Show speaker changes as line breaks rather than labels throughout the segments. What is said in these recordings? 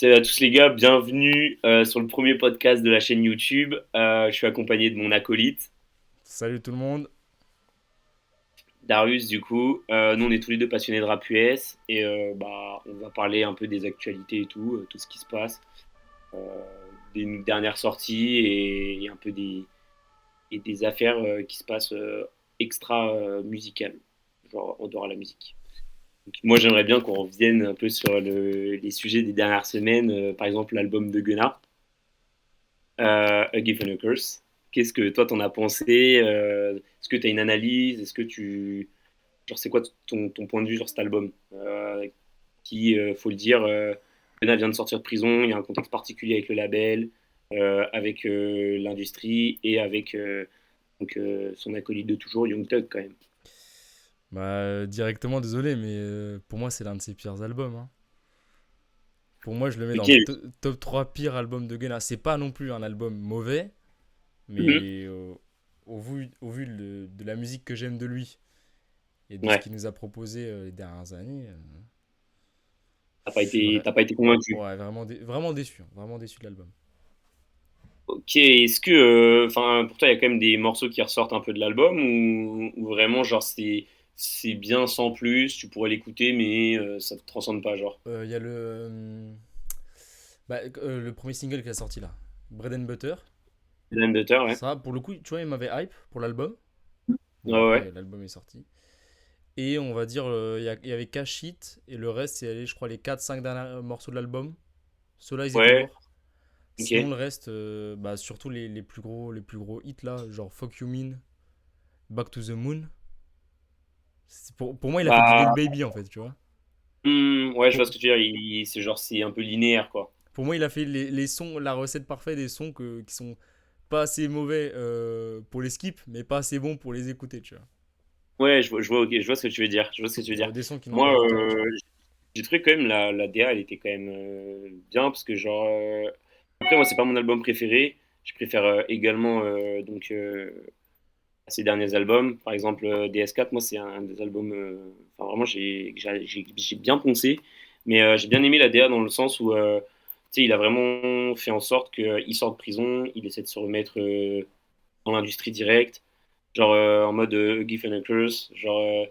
Salut à tous les gars, bienvenue sur le premier podcast de la chaîne YouTube. Je suis accompagné de mon acolyte,
Salut tout le monde.
Darius du coup. Nous on est tous les deux passionnés de rap US et on va parler un peu des actualités et tout, tout ce qui se passe, euh, des dernières sorties et un peu des affaires qui se passent extra musicales, genre en dehors de la musique. Donc, moi j'aimerais bien qu'on revienne un peu sur les sujets des dernières semaines, par exemple l'album de Gunna. A Given a Curse. Qu'est-ce que toi t'en as pensé? Est-ce que tu as une analyse? Est-ce que tu. Genre, c'est quoi ton point de vue sur cet album? Qui, faut le dire, Lena vient de sortir de prison, il y a un contexte particulier avec le label, avec l'industrie et avec son acolyte de toujours, Young Thug quand même.
Directement, désolé, mais pour moi, c'est l'un de ses pires albums, hein. Pour moi, je le mets dans
Ok.
le top 3 pires albums de Gunna. C'est pas non plus un album mauvais,
Mhm.
mais au vu de la musique que j'aime de lui et de ce
Ouais,
qu'il nous a proposé les dernières années,
t'as pas
je suis
été, t'as pas été convaincu.
ouais, vraiment déçu, hein, vraiment déçu de l'album.
Ok, est-ce que, enfin, pour toi, il y a quand même des morceaux qui ressortent un peu de l'album ou vraiment, genre, c'est bien sans plus, tu pourrais l'écouter, mais ça te transcende pas, genre.
Il y a le premier single qu'il a sorti là, Bread and Butter.
Dylan Butter, ouais.
Ça, pour le coup, tu vois, il m'avait hype pour l'album.
Ouais,
Bon,
ouais.
après, l'album est sorti. Et on va dire, il y avait Cash It, et le reste, c'est allé, je crois, les 4-5 derniers morceaux de l'album. Ceux-là, ils étaient
Ouais,
lourds. Sinon,
ok.
le reste, surtout les plus gros hits là, genre Fuck You Mean, Back to the Moon. Pour moi, il a fait du Lil
Bah,
Baby en fait, tu vois.
ouais, je vois
Pour,
ce que tu veux dire. C'est genre, c'est un peu linéaire, quoi.
pour moi, il a fait les sons, la recette parfaite des sons qui sont pas assez mauvais pour les skips, mais pas assez bons pour les écouter, tu vois.
Ouais, ok, je vois ce que tu veux dire. Je vois ce que tu veux dire.
Des sons qui n'ont
Moi,
pas d'intérêt, tu vois.
j'ai trouvé quand même la DA, elle était quand même bien, parce que, genre, après, moi, c'est pas mon album préféré. Je préfère également, ses derniers albums. Par exemple, DS4, moi, c'est un des albums. Enfin, vraiment, j'ai bien poncé. Mais j'ai bien aimé la DA dans le sens où, tu sais, il a vraiment fait en sorte qu'il sort de prison, il essaie de se remettre dans l'industrie directe, genre en mode Gift and a Curse. Genre,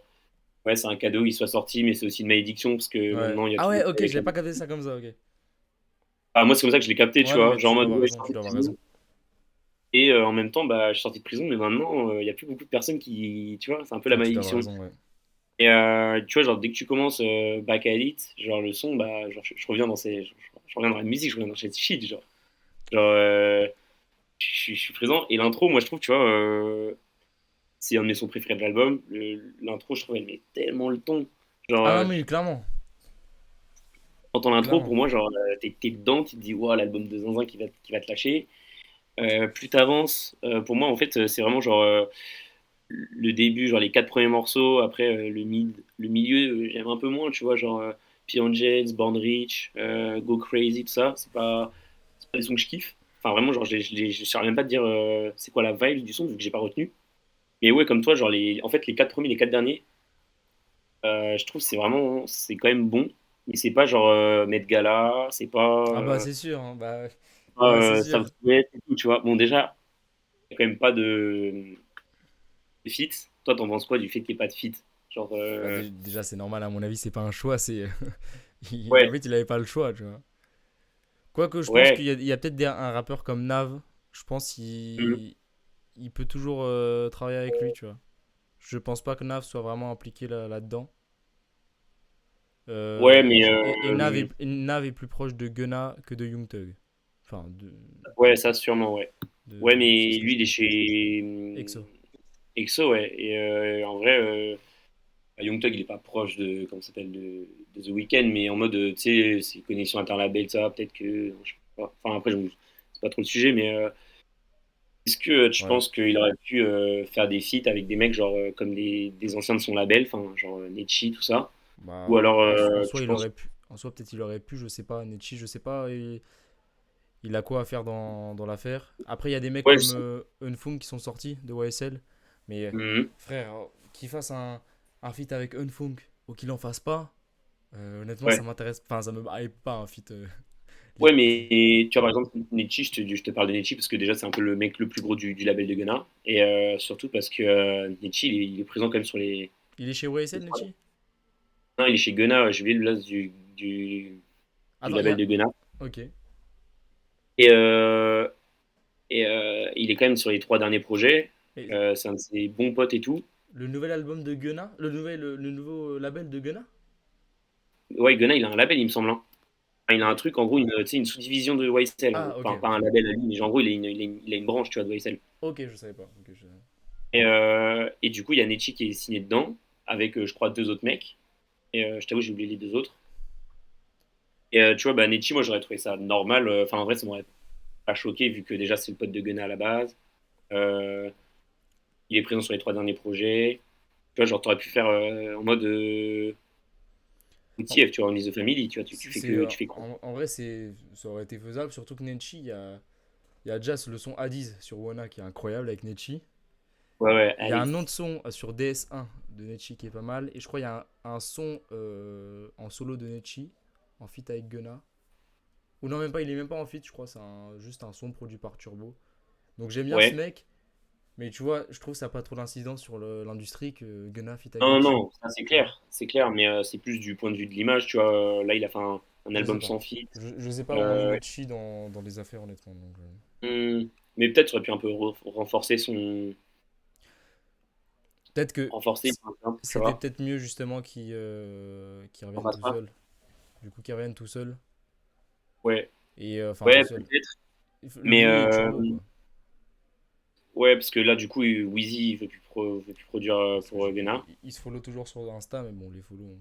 ouais, c'est un cadeau, il soit sorti, mais c'est aussi une malédiction parce que
Ouais.
maintenant, il y a
Ah
tout le
ouais,
monde
ok, je
avec
l'ai pas capté ça comme ça, ok.
Ah, moi, c'est comme ça que je l'ai capté, tu
Ouais, non,
vois.
mais
Genre en
tu dois
mode,
avoir
ouais, je suis
raison, tu
sorti de
dois avoir
prison.
raison.
Et en même temps, bah, je suis sorti de prison, mais maintenant, il n'y a plus beaucoup de personnes qui. Tu vois, c'est un peu la
Ouais, tu dois avoir
malédiction.
raison, ouais.
Et tu vois, genre, dès que tu commences Back at It, genre, le son, bah, genre, je reviens dans je reviens dans la musique, je reviens dans cette shit, genre. Genre, je suis présent. Et l'intro, moi, je trouve, tu vois, c'est un de mes sons préférés de l'album. L'intro, je trouve, elle met tellement le ton. Genre,
Ah non, mais clairement,
t'entends l'intro, pour
clairement.
moi, genre, t'es dedans, tu te dis, ouais, l'album de Zinzin qui va te lâcher. Plus t'avances, pour moi, en fait, c'est vraiment genre le début, genre les quatre premiers morceaux. Après, le milieu, j'aime un peu moins, tu vois, genre P. Angels, Born Rich, Go Crazy, tout ça. C'est pas des sons que je kiffe. Enfin, vraiment, genre, je saurais même pas te dire c'est quoi la vibe du son, vu que j'ai pas retenu. Mais ouais, comme toi, genre, en fait, les quatre premiers, les quatre derniers, je trouve que c'est quand même bon. Mais c'est pas genre Met Gala, c'est pas,
Ah bah c'est sûr, hein, bah c'est
Ça
sûr.
vous et tout, tu vois. Bon, déjà, il n'y a quand même pas de fit. Toi, t'en penses quoi du fait qu'il n'y ait pas de fit? Genre,
Déjà c'est normal à mon avis, c'est pas un choix, c'est en
ouais,
fait il avait pas le choix, tu vois. Quoique je pense
ouais,
qu'il y a peut-être un rappeur comme Nav, je pense
mhm.
il peut toujours travailler avec lui, tu vois. Je pense pas que Nav soit vraiment impliqué là-dedans.
Ouais, mais
Nav est plus proche de Gunna que de Young Thug. Enfin,
ouais, ça sûrement, ouais. Ouais,
c'est
mais
ce que
lui,
je
il est
pense.
chez
EXO.
EXO, ouais. Et en vrai, Young Thug, il est pas proche comment ça s'appelle, de The Weeknd, mais en mode, tu sais, c'est connexion interlabel, ça, peut-être que, je sais pas. Enfin, après, c'est pas trop le sujet, mais est-ce que tu
Ouais.
penses qu'il aurait pu faire des feats avec des mecs genre comme des anciens de son label, enfin, genre Netchi, tout ça?
Bah,
Ou alors,
en soi,
tu
il
penses.
aurait pu. En soi, peut-être il aurait pu, je sais pas. Nietzsche, je sais pas. Il a quoi à faire dans l'affaire. Après, il y a des mecs
Ouais,
comme Unfung qui sont sortis de YSL. Mais
Mhm.
frère, qu'il fasse un feat avec Unfung ou qu'il en fasse pas, honnêtement, ça
Ouais.
m'intéresse. Enfin, ça me hype pas un feat.
Ouais,
Et
mais tu vois, par exemple, Nietzsche, je te parle de Nietzsche parce que déjà, c'est un peu le mec le plus gros du label de Gunna. Et surtout parce que Nietzsche, il est présent quand même sur les.
il est chez YSL, Nechi?
Non, il est chez Gunna, j'ai oublié le blast du
Attends,
label de Gunna.
Ok.
Et, il est quand même sur les 3 derniers projets.
Et
C'est un de ses bons potes et tout.
le nouvel album de Gunna? Le nouveau label de Gunna?
Ouais, Gunna, il a un label, il me semble, hein. Enfin, il a un
Et...
truc, en gros, tu sais, une sous-division de YSL, en
Ah,
gros.
ok,
Enfin, pas un
ok.
label à lui, mais genre, en gros, il a une branche, tu vois, de YSL.
Ok, je savais pas. Ok,
Et du coup, il y a Nietzsche qui est signé dedans, avec, je crois, 2 autres mecs. Et je t'avoue, j'ai oublié les 2 autres. Et tu vois, bah, Nietzsche, moi, j'aurais trouvé ça normal. Enfin, en vrai, ça m'aurait pas choqué, vu que déjà, c'est le pote de Gunna à la base. Euh, il est présent sur les 3 derniers projets. Tu vois, genre, t'aurais pu faire en mode
En,
OTF, tu vois, en Is the Family, tu vois, tu fais quoi?
en vrai, ça aurait été faisable, surtout que Nenchi, il y a déjà le son Hades sur Wana qui est incroyable avec Nenchi.
Ouais, ouais,
Il y a
allez.
un autre son sur DS1 de Nenchi qui est pas mal. Et je crois qu'il y a un son en solo de Nenchi, en feat avec Gunna. Ou non, même pas, il est même pas en feat, je crois, c'est juste un son produit par Turbo. Donc j'aime bien ce
Ouais.
mec, mais tu vois, je trouve que ça n'a pas trop d'incidence sur l'industrie que Gunna feat avec
Non, non,
Nenchi.
non, ça
Tu vois?
c'est clair, mais c'est plus du point de vue de l'image, tu vois. Là, il a fait un
Je sais
album
pas.
sans feat.
Je sais pas vraiment
Euh,
Nenchi dans les affaires, honnêtement. Donc,
mais peut-être aurait pu un peu renforcer
peut-être que
renforcer, tu
c'était
vois.
peut-être mieux justement qu'il
On
revienne
passe
tout
pas.
seul. Du coup, qu'il revienne tout seul.
Ouais,
Et enfin, tout
ouais,
seul.
peut-être. Mais
Lui et Turbo, quoi.
ouais, parce que là, du coup, Wheezy, il veut plus produire
Parce que
pour Gunna.
il se follow toujours sur Insta, mais bon, les follow,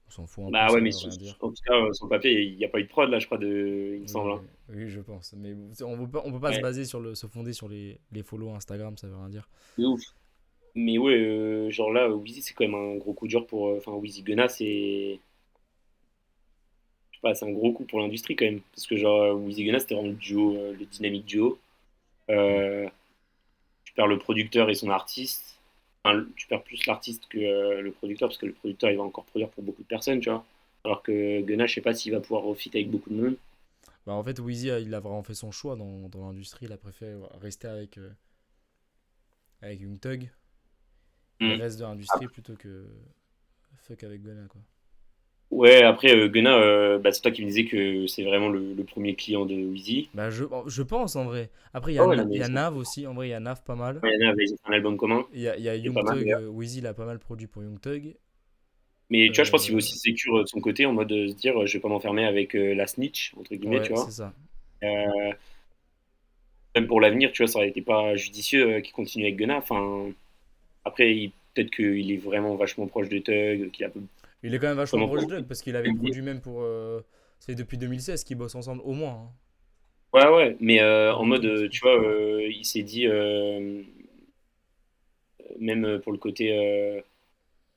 on s'en fout un peu,
Bah
ça
ouais, mais
veut rien dire.
en tout cas, sur le papier, il n'y a pas eu de prod, là, je crois, il me semble,
Oui,
hein.
oui, je pense. Mais on peut pas
Ouais,
se fonder sur les follow Instagram, ça veut rien dire.
de ouf. Mais ouais, genre là, Wheezy, c'est quand même un gros coup dur pour. Enfin, Wheezy Gunna, je sais pas, c'est un gros coup pour l'industrie quand même. Parce que, genre, Wheezy Gunna, c'était vraiment le duo, le dynamique duo.
Mm.
Euh, tu perds le producteur et son artiste. Enfin, tu perds plus l'artiste que le producteur, parce que le producteur, il va encore produire pour beaucoup de personnes, tu vois. Alors que Gunna, je sais pas s'il va pouvoir refit avec beaucoup de monde.
Bah, en fait, Weezy, il a vraiment fait son choix dans l'industrie. Il a préféré rester avec Young Thug et le
Hmm.
reste de l'industrie plutôt que fuck avec Gunna, quoi.
Ouais, après, Gunna, bah, c'est toi qui me disais que c'est vraiment le premier client de Wheezy.
Bah, je pense en vrai. Après,
Ouais, ouais, non,
il y
mais
a Nav aussi. En vrai, il y a Nav pas mal.
Rihanna avait fait un album commun,
Il y a
qui est
Young
pas mal
Thug.
d'ailleurs.
Weezy, il a pas mal produit pour Young Thug.
Mais tu vois, je pense qu'il veut
Euh,
aussi sécure de son côté, en mode se dire, je vais pas m'enfermer avec la snitch, entre guillemets,
ouais,
tu
c'est
vois.
ça.
Euh, Même pour l'avenir, tu vois, ça aurait été pas judicieux qu'il continue avec Gunna. Enfin, après, peut-être qu'il est vraiment vachement proche de Thug, qu'il a
Il est quand même vachement
vraiment
proche
pas.
d'eux parce qu'il avait produit même pour. C'est depuis 2016 qu'ils bossent ensemble au moins, hein,
Ouais, ouais, mais
pour
en
Young
mode,
Thug, du coup.
tu vois, il s'est dit, même pour le côté,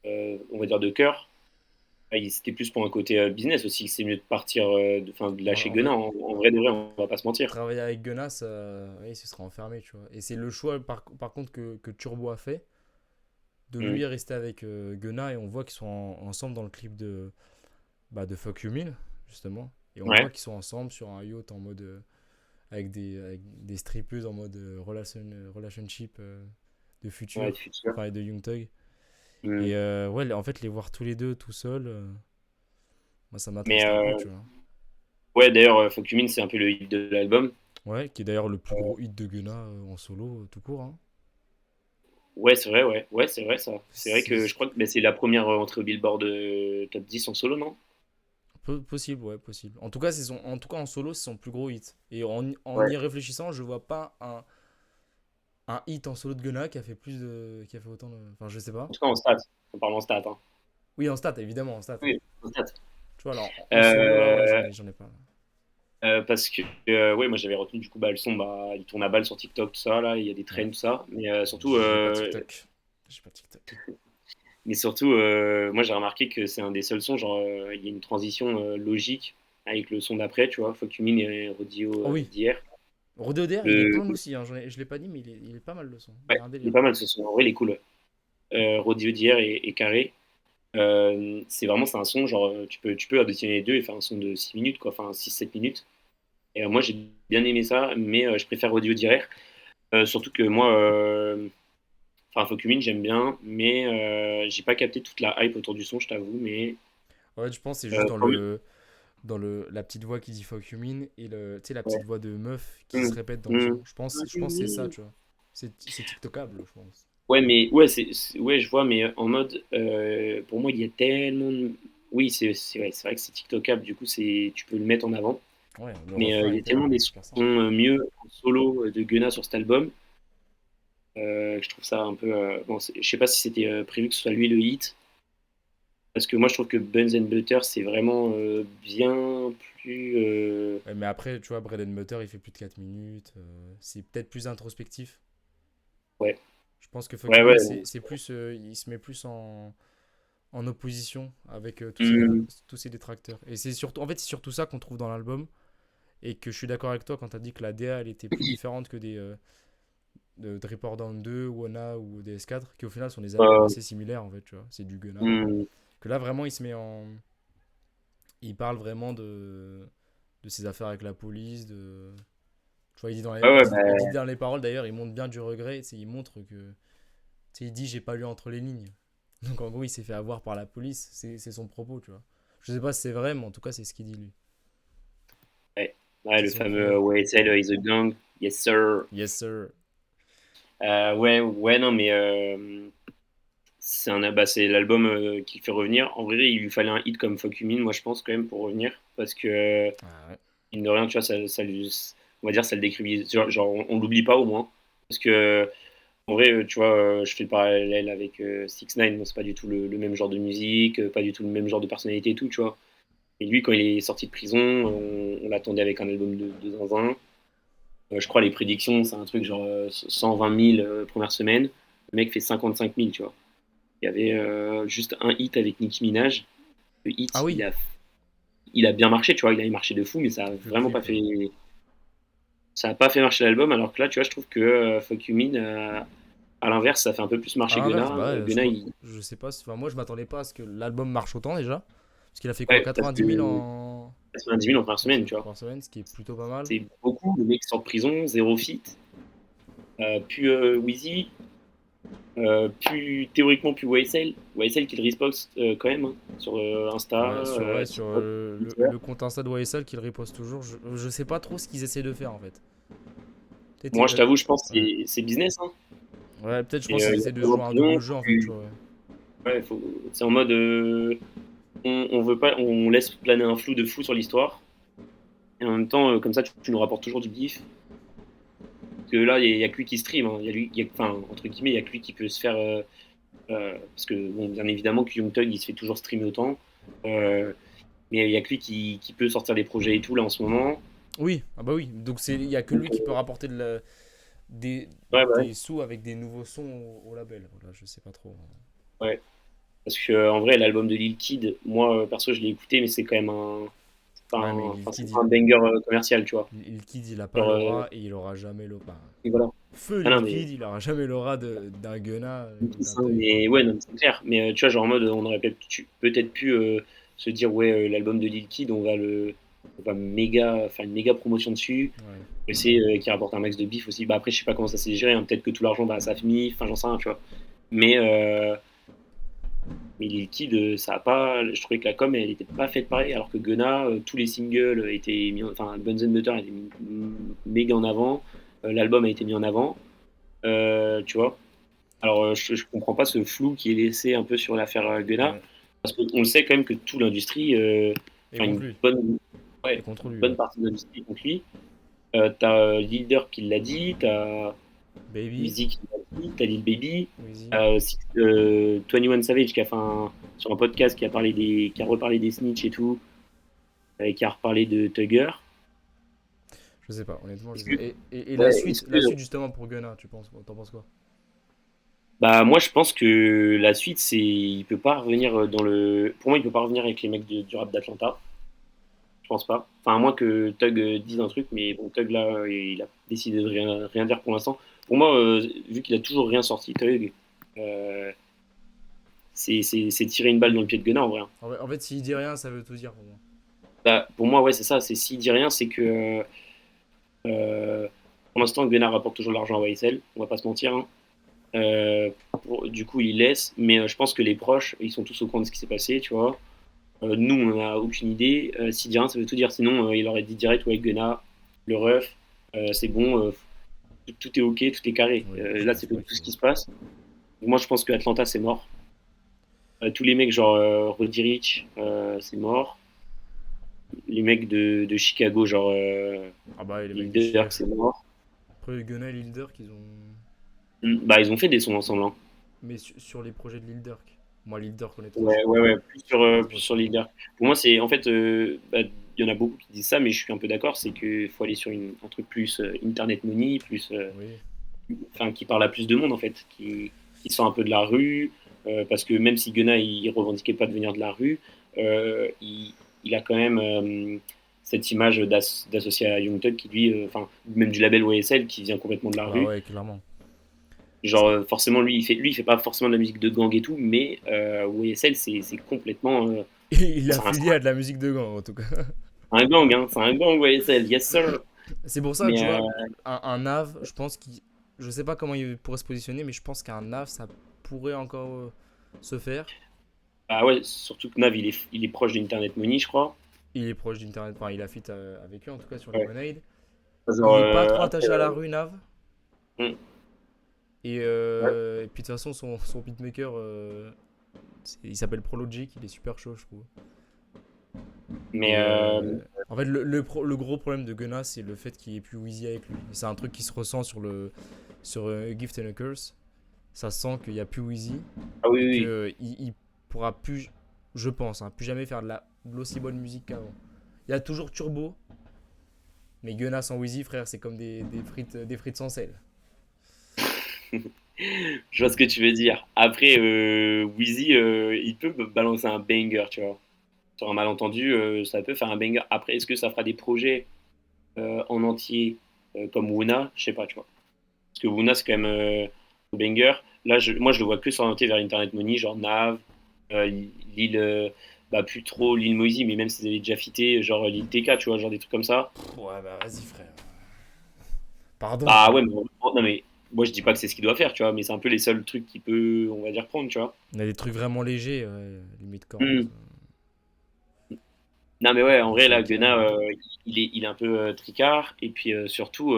on va dire, de cœur, c'était plus pour un côté business aussi, que c'est mieux de partir, enfin, de
Ouais,
lâcher
en
Gunna,
fait,
en vrai de vrai, on va pas se mentir.
travailler avec Gunna, ça, ouais, il se sera enfermé, tu vois. Et c'est le choix, par contre, que Turbo a fait, de
Mm.
lui rester avec Gunna, et on voit qu'ils sont ensemble dans le clip de Fuck You Mean, justement. Et on voit
Ouais,
qu'ils sont ensemble sur un yacht en mode. Avec des strippeuses en mode relationship de
ouais,
futur,
futur.
enfin, et de Young Thug.
Mm.
Et ouais, en fait, les voir tous les deux tout seuls, moi, ça
Mais
m'attriste un peu, tu vois.
ouais, d'ailleurs, Fuck You Mean, c'est un peu le hit de l'album.
Ouais, qui est d'ailleurs le plus gros hit de Gunna en solo, tout court, hein.
Ouais, c'est vrai, ouais. Ouais, c'est vrai, ça. C'est vrai que
C'est
je crois que bah, c'est la première entrée au Billboard top 10 en solo, non?
possible, ouais, possible. En tout cas, en tout cas, en solo, c'est son plus gros hit. Et en
Ouais.
y réfléchissant, je vois pas un hit en solo de Gunna qui a fait autant de. Enfin, je sais pas.
En tout cas, en stats. On parle en stats, hein.
Oui, en stat, évidemment, en stat.
Oui, en stats.
Tu vois, alors en solo, là, ouais,
Euh,
j'en ai pas.
Parce que, ouais, moi j'avais retenu du coup bah, le son, bah, il tourne à balle sur TikTok, tout ça, là, il y a des trends,
Ouais.
tout ça. Mais surtout,
J'ai pas TikTok. J'ai pas TikTok.
moi j'ai remarqué que c'est un des seuls sons, genre, il y a une transition logique avec le son d'après, tu vois, Fuck You Mean et Rodeo
Oh oui,
d'hier.
Rodeo DR, il est pas
Le,
mal aussi, hein. Je l'ai pas dit, mais il est pas mal le son. Il y
ouais,
a un
il est
délire.
pas mal ce son, en vrai, il est cool. Rodeo d'hier et carré. C'est un son, genre, tu peux additionner les deux et faire un son de 6 minutes, quoi, enfin 6-7 minutes. Et moi, j'ai bien aimé ça, mais je préfère Audio Direr. Surtout que moi, enfin, Focumine, j'aime bien, mais j'ai pas capté toute la hype autour du son, je t'avoue, mais
Ouais, je pense que c'est juste
quand même,
dans la petite voix qui dit fuck you mean et tu sais, la petite
ouais.
voix de meuf qui se
Mm.
répète dans le son.
Mm.
Je pense que c'est ça, tu vois. C'est TikTokable, je pense.
Ouais, mais ouais, ouais, je vois, mais en mode, pour moi, il y a tellement Oui, c'est vrai que c'est TikTokable, du coup, tu peux le mettre en avant.
Ouais, le
Mais
refrain
il y a
était
tellement des sons
super simple.
mieux en solo de Gunna sur cet album que je trouve ça un peu. Bon, je sais pas si c'était prévu que ce soit lui le hit, parce que moi, je trouve que Buns and Butter, c'est vraiment bien plus.
Ouais, mais après, tu vois, Bread and Butter, il fait plus de 4 minutes. C'est peut-être plus introspectif.
Ouais,
Je pense que Fuck
ouais,
You
ouais.
Mean, c'est plus. Il se met plus en opposition avec
Hmm.
tous ses détracteurs. Et c'est surtout, en fait, c'est surtout ça qu'on trouve dans l'album. Et que je suis d'accord avec toi quand tu as dit que la DA, elle était plus différente que de Report Down 2, Wanna ou DS4, qui au final sont des albums
Euh,
assez similaires, en fait, tu vois. C'est du Gunna.
hmm.
Que là, vraiment, il se met en. Il parle vraiment de ses affaires avec la police, de. Tu vois,
Ouais, ouais, bah,
il dit dans les paroles d'ailleurs, il montre bien du regret. Il montre que. Tu sais, il dit j'ai pas lu entre les lignes. Donc en gros, il s'est fait avoir par la police. C'est son propos, tu vois. Je sais pas si c'est vrai, mais en tout cas, c'est ce qu'il dit lui.
ouais. Ouais,
C'est
le
son
fameux
propos.
YSL is a gang. Yes, sir.
Yes, sir.
Ouais, ouais, non, mais c'est l'album qui le fait revenir. En vrai, il lui fallait un hit comme Fuck You Mean, moi, je pense, quand même, pour revenir. Parce que,
Ah ouais.
mine de rien, tu vois, on va dire, ça le décrit. Genre, on l'oublie pas au moins. Parce que, en vrai, tu vois, je fais le parallèle avec 6 ix bon, c'est pas du tout le même genre de musique, pas du tout le même genre de personnalité et tout, tu vois. Et lui, quand il est sorti de prison, on l'attendait avec un album de zinzin. Je crois les prédictions, c'est un truc genre 120 000 première semaine. Le mec fait 55 000, tu vois. Il y avait juste un hit avec Nicki Minaj. Le
Ah
hit,
oui,
il a bien marché, tu vois. Il a marché de fou, mais
le clip.
ça a pas fait marcher l'album. Alors que là, tu vois, je trouve que Fuck You Mean, à l'inverse, ça fait un peu plus
À
marcher
l'inverse,
Gunna.
bah ouais,
Gunna,
je sais pas. Enfin, moi, je m'attendais pas à ce que l'album marche autant déjà. Parce qu'il a fait quoi?
ouais, parce
90
que
000 en
90 000 en première semaine, tu vois.
première semaine, ce qui est plutôt pas mal.
C'est beaucoup. Le mec sort de prison, zéro feat. Puis Wheezy, théoriquement plus YSL. YSL qui le repost quand même hein, sur Insta,
Ouais, sur
TikTok, Twitter.
le compte Insta de YSL qu'il reposte toujours. Je sais pas trop ce qu'ils essaient de faire en fait.
Moi, je t'avoue, je pense que
Ouais.
c'est business. Hein.
Ouais, peut-être je
Et
pense qu'ils
il y a
essaient de
vraiment
jouer
de
un
prison.
double jeu en fait, tu vois. Ouais.
Ouais, c'est en mode, on veut pas, on laisse planer un flou de fou sur l'histoire. Et en même temps, comme ça, tu nous rapportes toujours du bif. Parce que là, il y a que lui qui stream. Hein. Enfin, entre guillemets, il y a que lui qui peut se faire. Parce que, bon, bien évidemment, que Young Thug, il se fait toujours streamer autant. Euh, mais il y a que lui qui peut sortir des projets et tout là en ce moment.
Oui, ah bah oui. Donc il y a que
Donc,
lui qui peut rapporter
ouais, bah ouais.
des sous avec des nouveaux sons au label. Voilà, je sais pas trop.
Ouais. Parce que en vrai, l'album de Lil Kid, moi perso, je l'ai écouté, mais c'est quand même
Ouais, mais
enfin, c'est pas un banger commercial, tu vois.
Lil Kid, il a pas
Genre,
l'aura et il aura jamais l'aura. Bah,
et voilà.
feu
Ah non,
Lil
mais
Kid, il aura jamais l'aura d'un Gunna ou d'un Thug, quoi.
mais ouais, non, c'est clair. Mais tu vois, genre en mode, on aurait peut-être pu se dire, ouais, l'album de Lil Kid, on va faire une méga promotion dessus.
Ouais.
Essayer qu'il rapporte un max de bif aussi. Bah après, je sais pas comment ça s'est géré. Hein. Peut-être que tout l'argent, bah, ça a fini. Enfin, j'en sais rien, tu vois. Mais, euh, mais Lil Kid, ça a pas. Je trouvais que la com, elle était pas faite pareil. Alors que Gunna, tous les singles étaient mis. Enfin, Buns and Butter a été mis méga en avant. L'album a été mis en avant. Tu vois. Alors, je comprends pas ce flou qui est laissé un peu sur l'affaire Gunna.
Ouais.
Parce qu'on le sait quand même que toute l'industrie,
Et
enfin,
contre lui. Et
ouais,
contre
une
lui,
bonne
ouais.
partie de l'industrie est contre lui. T'as Lil Durk qui l'a dit, t'as
Baby,
Wheezy qui l'a dit, t'as Lil Baby,
Wheezy.
t'as aussi 21 Savage qui a fait sur un podcast qui a reparlé des snitch et tout, et qui a reparlé de Tugger.
Je sais pas, honnêtement, je
Est-ce
sais pas.
que,
Et
ouais,
la suite justement pour Gunna, tu penses, t'en penses quoi?
bah moi je pense que la suite il peut pas revenir pour moi il peut pas revenir avec les mecs du rap d'Atlanta. Je pense pas. Enfin, à moins que Tug dise un truc, mais bon, Tug là, il a décidé de rien dire pour l'instant. Pour moi, vu qu'il a toujours rien sorti, Tug, euh, c'est tirer une balle dans le pied de Gunnar en vrai, hein.
En fait, s'il dit rien, ça veut tout dire pour moi.
Bah, pour moi, ouais, c'est ça. C'est s'il dit rien, c'est que euh, pour l'instant, Gunnar rapporte toujours l'argent à YSL. On va pas se mentir, hein. Du coup, il laisse. Mais je pense que les proches, ils sont tous au courant de ce qui s'est passé, tu vois. Nous, on n'a aucune idée. S'il dit rien, ça veut tout dire. Sinon, il aurait dit direct, ouais, Gunnar, le ref, c'est bon, tout est ok, tout est carré.
Oui, je
Là,
pense
c'est pas
pas
du tout ce
qu'il.
qui se passe. Moi, je pense que Atlanta, c'est mort. Tous les mecs, genre Roddy Rich, c'est mort. Les mecs de Chicago, genre
Ah bah, et les mecs
Lil
de Chicago.
Durk, c'est mort.
Après, Gunna et Lil Durk, ils ont.
Bah, ils ont fait des sons ensemble, hein.
Mais sur les projets de Lil Durk. Moi, Lil Durk, honnêtement,
Ouais, ouais, ouais,
je suis pas
plus
trop
sur
sûr.
Lil Durk. Pour moi, c'est en fait, bah, il y en a beaucoup qui disent ça, mais je suis un peu d'accord, c'est qu'il faut aller sur un truc plus Internet Money, plus,
Oui.
enfin, qui parle à plus de monde, en fait, qui sort un peu de la rue, parce que même si Gunna, il revendiquait pas de venir de la rue, il a quand même cette image d'associé à Young Thug qui, lui, enfin, même du label YSL, qui vient complètement de la
Bah
rue.
ouais, clairement.
Genre, forcément, lui, il fait pas forcément de la musique de gang et tout, mais YSL, c'est complètement.
Il est
C'est
affilié à de la musique de gang, en tout cas.
un gang, hein, c'est un gang, YSL, yes sir.
C'est pour ça,
Mais
tu vois, un Nav, je pense qu'il. Je sais pas comment il pourrait se positionner, mais je pense qu'un Nav, ça pourrait encore se faire.
bah ouais, surtout que Nav, il est proche d'Internet Money, je crois.
Il est proche d'Internet, enfin, il a fit avec eux, en tout cas, sur
Ouais.
Lemonade.
Genre,
Il est pas trop
après,
attaché à la rue, Nav.
hmm,
Et,
ouais.
et puis de toute façon, son beatmaker, il s'appelle Prologic, il est super chaud, je trouve.
Mais
Et en fait, le gros problème de Gunna, c'est le fait qu'il n'y ait plus Wheezy avec lui. Et c'est un truc qui se ressent sur A Gift and a Curse. Ça sent qu'il n'y a plus Wheezy
ah oui,
et
oui,
qu'il
oui.
il pourra plus, je pense, hein, plus jamais faire de l'aussi bonne musique qu'avant. Il y a toujours Turbo, mais Gunna sans Wheezy, frère, c'est comme des frites sans sel.
Je vois ce que tu veux dire. Après, Wheezy, il peut balancer un banger, tu vois. Sur un malentendu, ça peut faire un banger. Après, est-ce que ça fera des projets en entier comme Wuna? Je sais pas, tu vois. Parce que Wuna, c'est quand même un banger. Là, moi, je le vois que s'orienter vers Internet Money, genre Nav, Lil, bah, plus trop Lil Moisy, mais même s'ils avaient déjà fité, genre Lil TK, tu vois, genre des trucs comme ça.
Ouais, bah vas-y, frère. Pardon,
Bah
mais
ouais, mais, non, mais moi, je dis pas que c'est ce qu'il doit faire, tu vois, mais c'est un peu les seuls trucs qu'il peut, on va dire, prendre, tu vois.
on a des trucs vraiment légers, ouais, limite corps.
Hmm. Non, mais ouais, en
Mais
vrai,
c'est
là,
ok,
Gunna,
hein.
il est un peu tricard, et puis surtout,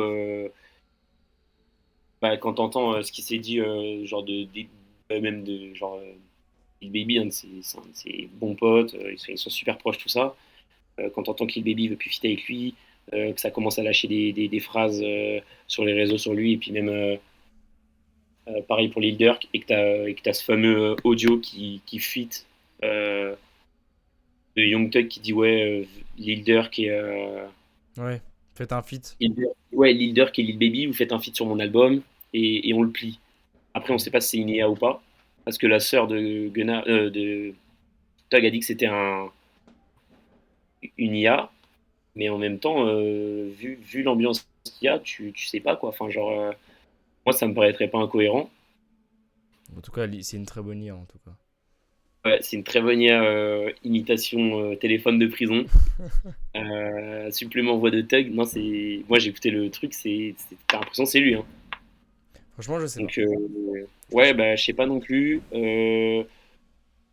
bah, quand t'entends ce qui s'est dit, genre même de genre Kill Baby, un de ses bons potes, ils sont super proches, tout ça. Quand t'entends Kill Baby veut plus fitter avec lui, que ça commence à lâcher des phrases sur les réseaux sur lui, et puis même pareil pour Lil Durk, et que t'as ce fameux audio qui fuite euh, de Young Thug qui dit ouais, Lil Durk et
Ouais, faites un feat.
Ouais, Lil Durk et Lil Baby, vous faites un feat sur mon album et on le plie. Après, on sait pas si c'est une IA ou pas, parce que la sœur de Tug a dit que c'était une IA, mais en même temps, vu l'ambiance qu'il y a, tu sais pas quoi. Enfin, genre, moi, ça me paraîtrait pas incohérent.
En tout cas, c'est une très bonne IA, en tout cas.
Ouais, c'est une très bonne IA, imitation téléphone de prison. Supplément voix de Tug. Non, moi j'ai écouté le truc, t'as l'impression que c'est lui, hein.
Franchement, je sais pas.
Donc, ouais,
Franchement.
bah, je sais pas non plus.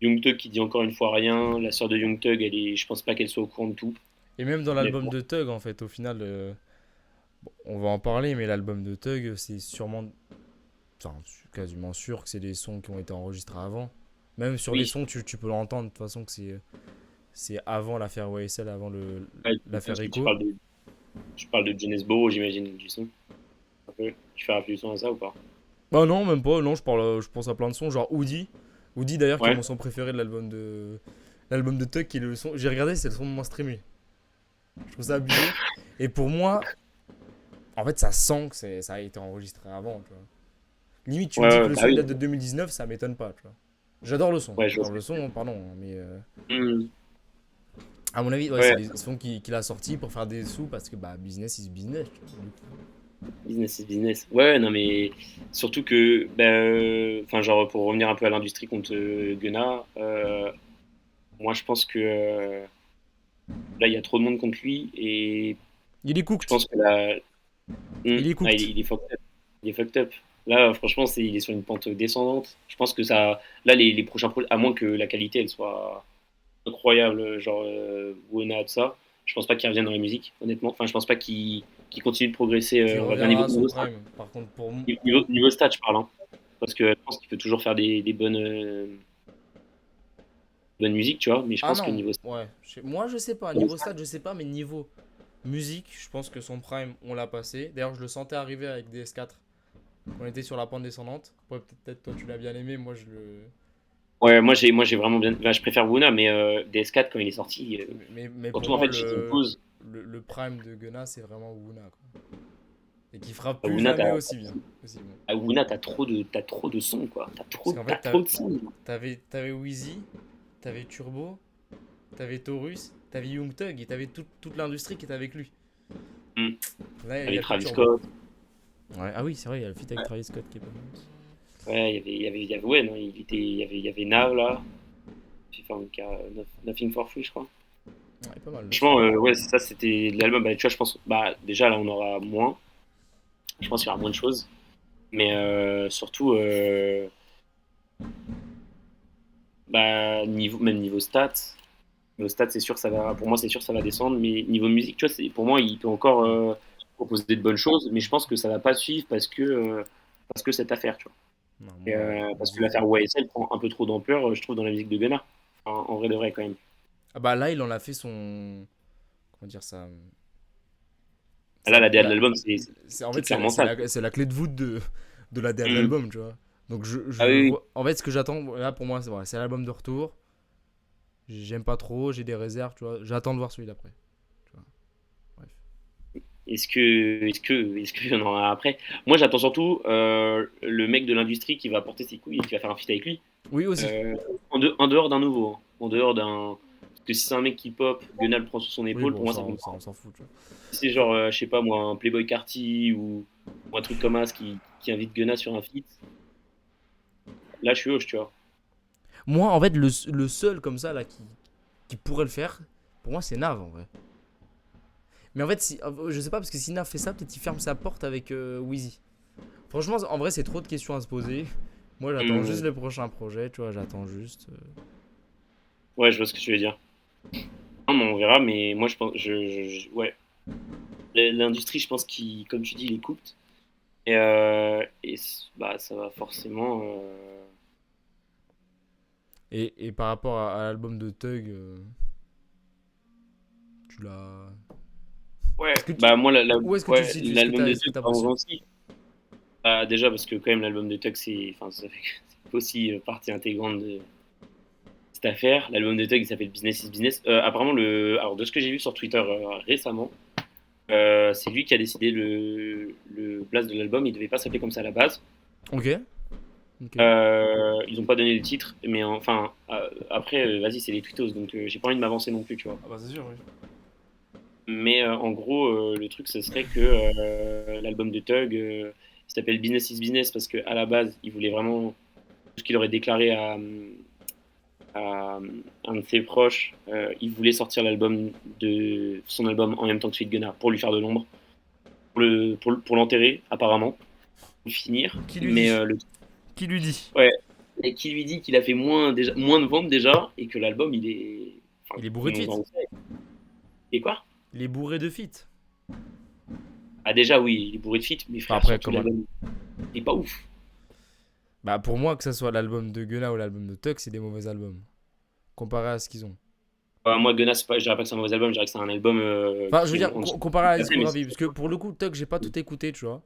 Young Thug qui dit encore une fois rien. La sœur de Young Thug, je pense pas qu'elle soit au courant de tout,
Et même dans l'album
honnêtement.
de Tug, en fait, au final, bon, on va en parler, mais l'album de Tug, c'est sûrement. Enfin, je suis quasiment sûr que c'est des sons qui ont été enregistrés avant. Même sur les
Oui,
sons, tu peux l'entendre de toute façon que c'est avant l'affaire YSL, avant
ouais,
l'affaire
tu
Echo.
tu parles de Jonas Boro, j'imagine, du son. Un peu. Tu fais réfléchir à ça ou pas?
Bah non, même pas. Non, je pense à plein de sons, genre Woody. Woody, d'ailleurs, qui est
Ouais.
mon son préféré de l'album de Tug, qui est le son. J'ai regardé, c'est le son le moins streamé. Je trouve ça abusé. Et pour moi, en fait, ça sent que ça a été enregistré avant, tu vois. Limite, tu me
Ouais,
dis que
ouais,
le
bah
son il
oui.
date de 2019, ça m'étonne pas, tu vois. J'adore le son.
Ouais, je vois
J'adore
ce que
le
tu veux
son, pardon, hein, mais
dire.
à mon avis, ouais, c'est
Ouais,
des sons qu'il a sortis pour faire des sous parce que bah business is business, tu vois.
Business is business. Ouais, non, mais surtout que, enfin, genre, pour revenir un peu à l'industrie contre Gunnar, moi, je pense que là, il y a trop de monde contre lui et
Il est
je
cooked.
pense que là,
Il est
ah,
cooked.
il est fucked up. Il est fucked up. Là, franchement, il est sur une pente descendante. Je pense que ça, là, les prochains projets, à moins que la qualité, elle soit incroyable, genre Wona, tout ça, je pense pas qu'il revienne dans la musique, honnêtement. Enfin, je pense pas qu'il continue de progresser,
Qui
on va dire, niveau,
reviendra à son
niveau stats.
prime. Par contre, pour moi.
Niveau stats, je parle, hein. Parce que je pense qu'il peut toujours faire des bonnes musiques, tu vois. Mais je
Ah
pense que
non,
niveau stats,
ouais. Moi, je sais pas. Niveau stade, je sais pas. Mais niveau musique, je pense que son prime, on l'a passé. D'ailleurs, je le sentais arriver avec DS4. On était sur la pente descendante. Ouais, peut-être toi, tu l'as bien aimé. Moi, je le.
ouais, moi, j'ai vraiment bien. Enfin, je préfère Wona, mais DS4, quand il est sorti,
Mais pour
surtout en
moi,
fait, chez Impose,
le prime de Gunna, c'est vraiment Wuna, quoi. Et qui fera plus
Wuna,
jamais aussi bien. Aussi bon.
Wuna, t'as trop de sons, quoi.
Parce qu'en
T'as
fait,
trop de sons.
t'avais Wheezy, t'avais Turbo, t'avais Taurus, t'avais Young Thug et t'avais toute l'industrie qui était avec lui.
Hmm.
Là, il n'y
Avec
a plus
Travis
Turbo.
Scott.
Ouais, ah oui, c'est vrai, il y a le feat avec Travis Scott qui est pas mal.
Ouais, ouais, non, il y avait Nav, là. Enfin, Nothing for Free, je crois.
Ouais, pas mal.
Franchement, ouais, ça, c'était l'album. Bah, tu vois, je pense, bah, déjà, là, on aura moins. Je pense qu'il y aura moins de choses. Mais surtout, bah, même niveau stats. Niveau stats, c'est sûr, ça va, pour moi, c'est sûr, ça va descendre. Mais niveau musique, tu vois, pour moi, il peut encore proposer de bonnes choses. Mais je pense que ça va pas suivre parce que cette affaire, tu vois.
Non,
Et,
moi,
parce que
musique.
l'affaire YSL prend un peu trop d'ampleur, je trouve, dans la musique de Gunna. En vrai de vrai, quand même.
Ah bah là, il en a fait son. Comment dire ça.
Ah, là,
Ça
la DA de
la-
l'album,
En
c'est
fait,
clairement ça.
c'est la clé de voûte de la DA de
Mm.
l'album, tu vois. Donc
Ah
je
oui, oui.
vois. En fait, ce que j'attends, là pour moi, c'est voilà, c'est l'album de retour. J'aime pas trop, j'ai des réserves, tu vois. J'attends de voir celui d'après. Tu vois. Bref.
Est-ce qu'il y en aura après? Moi, j'attends surtout le mec de l'industrie qui va porter ses couilles et qui va faire un feat avec lui.
Oui, aussi.
Euh, en dehors d'un nouveau, hein. En dehors d'un. Parce que si c'est un mec qui pop, Gunna le prend sur son
Oui,
épaule,
bon,
pour moi, ça fait.
on s'en fout, tu vois.
Si c'est genre, je sais pas moi, un Playboy Carty ou un truc comme ça qui invite Gunna sur un feat, là, je suis hoche, tu vois.
Moi, en fait, le seul comme ça, là, qui pourrait le faire, pour moi, c'est Nav, en vrai. Mais en fait, je sais pas, parce que si Nav fait ça, peut-être il ferme sa porte avec Wheezy. Franchement, en vrai, c'est trop de questions à se poser. Moi, j'attends juste
Hum,
le prochain projet, tu vois, j'attends juste.
ouais, je vois ce que tu veux dire. Non, mais on verra, mais moi, je pense. Ouais. L'industrie, je pense qu'il, comme tu dis, il est coupé. Bah, ça va forcément.
Et par rapport à l'album de Thug, tu l'as.
Ouais,
Est-ce que
bah moi,
où est-ce que tu le
ouais,
situes?
l'album de
Est-ce que
Tuck,
t'as
parlons
apprécié?
aussi. Bah, déjà, parce que quand même, l'album de Tuck, enfin, ça fait c'est aussi partie intégrante de cette affaire. L'album de Tuck, il s'appelle Business is Business. Apparemment, alors, de ce que j'ai vu sur Twitter récemment, c'est lui qui a décidé le blast de l'album. Il devait pas s'appeler comme ça à la base.
Ok. Ok.
Ils ont pas donné le titre, mais enfin, après, vas-y, c'est les tweetos, donc j'ai pas envie de m'avancer non plus, tu vois.
Ah bah c'est sûr, oui.
Mais en gros, le truc, ce serait que l'album de Tug, il s'appelle Business is Business parce qu'à la base, il voulait vraiment tout ce qu'il aurait déclaré à un de ses proches. Il voulait sortir son album en même temps que Sweet Gunna pour lui faire de l'ombre, pour l'enterrer, apparemment, pour le finir.
Qui lui
Mais
dit? Qui lui dit?
ouais, et qui lui dit qu'il a fait moins de ventes déjà et que l'album, il est. Enfin,
Il est bourré
tout
de
le monde
feat.
en sait. Et quoi?
Il est bourré de feat.
Ah, déjà, oui, il est bourré de feat, mais
Enfin,
frère,
après,
surtout
comment.
l'album, il est pas ouf.
Bah pour moi, que ça soit l'album de Gunna ou l'album de Tuck, c'est des mauvais albums. Comparé à ce qu'ils ont.
Moi, Gunna, je dirais pas que c'est un mauvais album, je dirais que c'est un album
Enfin, je veux
qui est
dire,
en dessous.
comparé à la
Mais
discographie. Parce que pour le coup, Tuck, j'ai pas tout écouté, tu vois.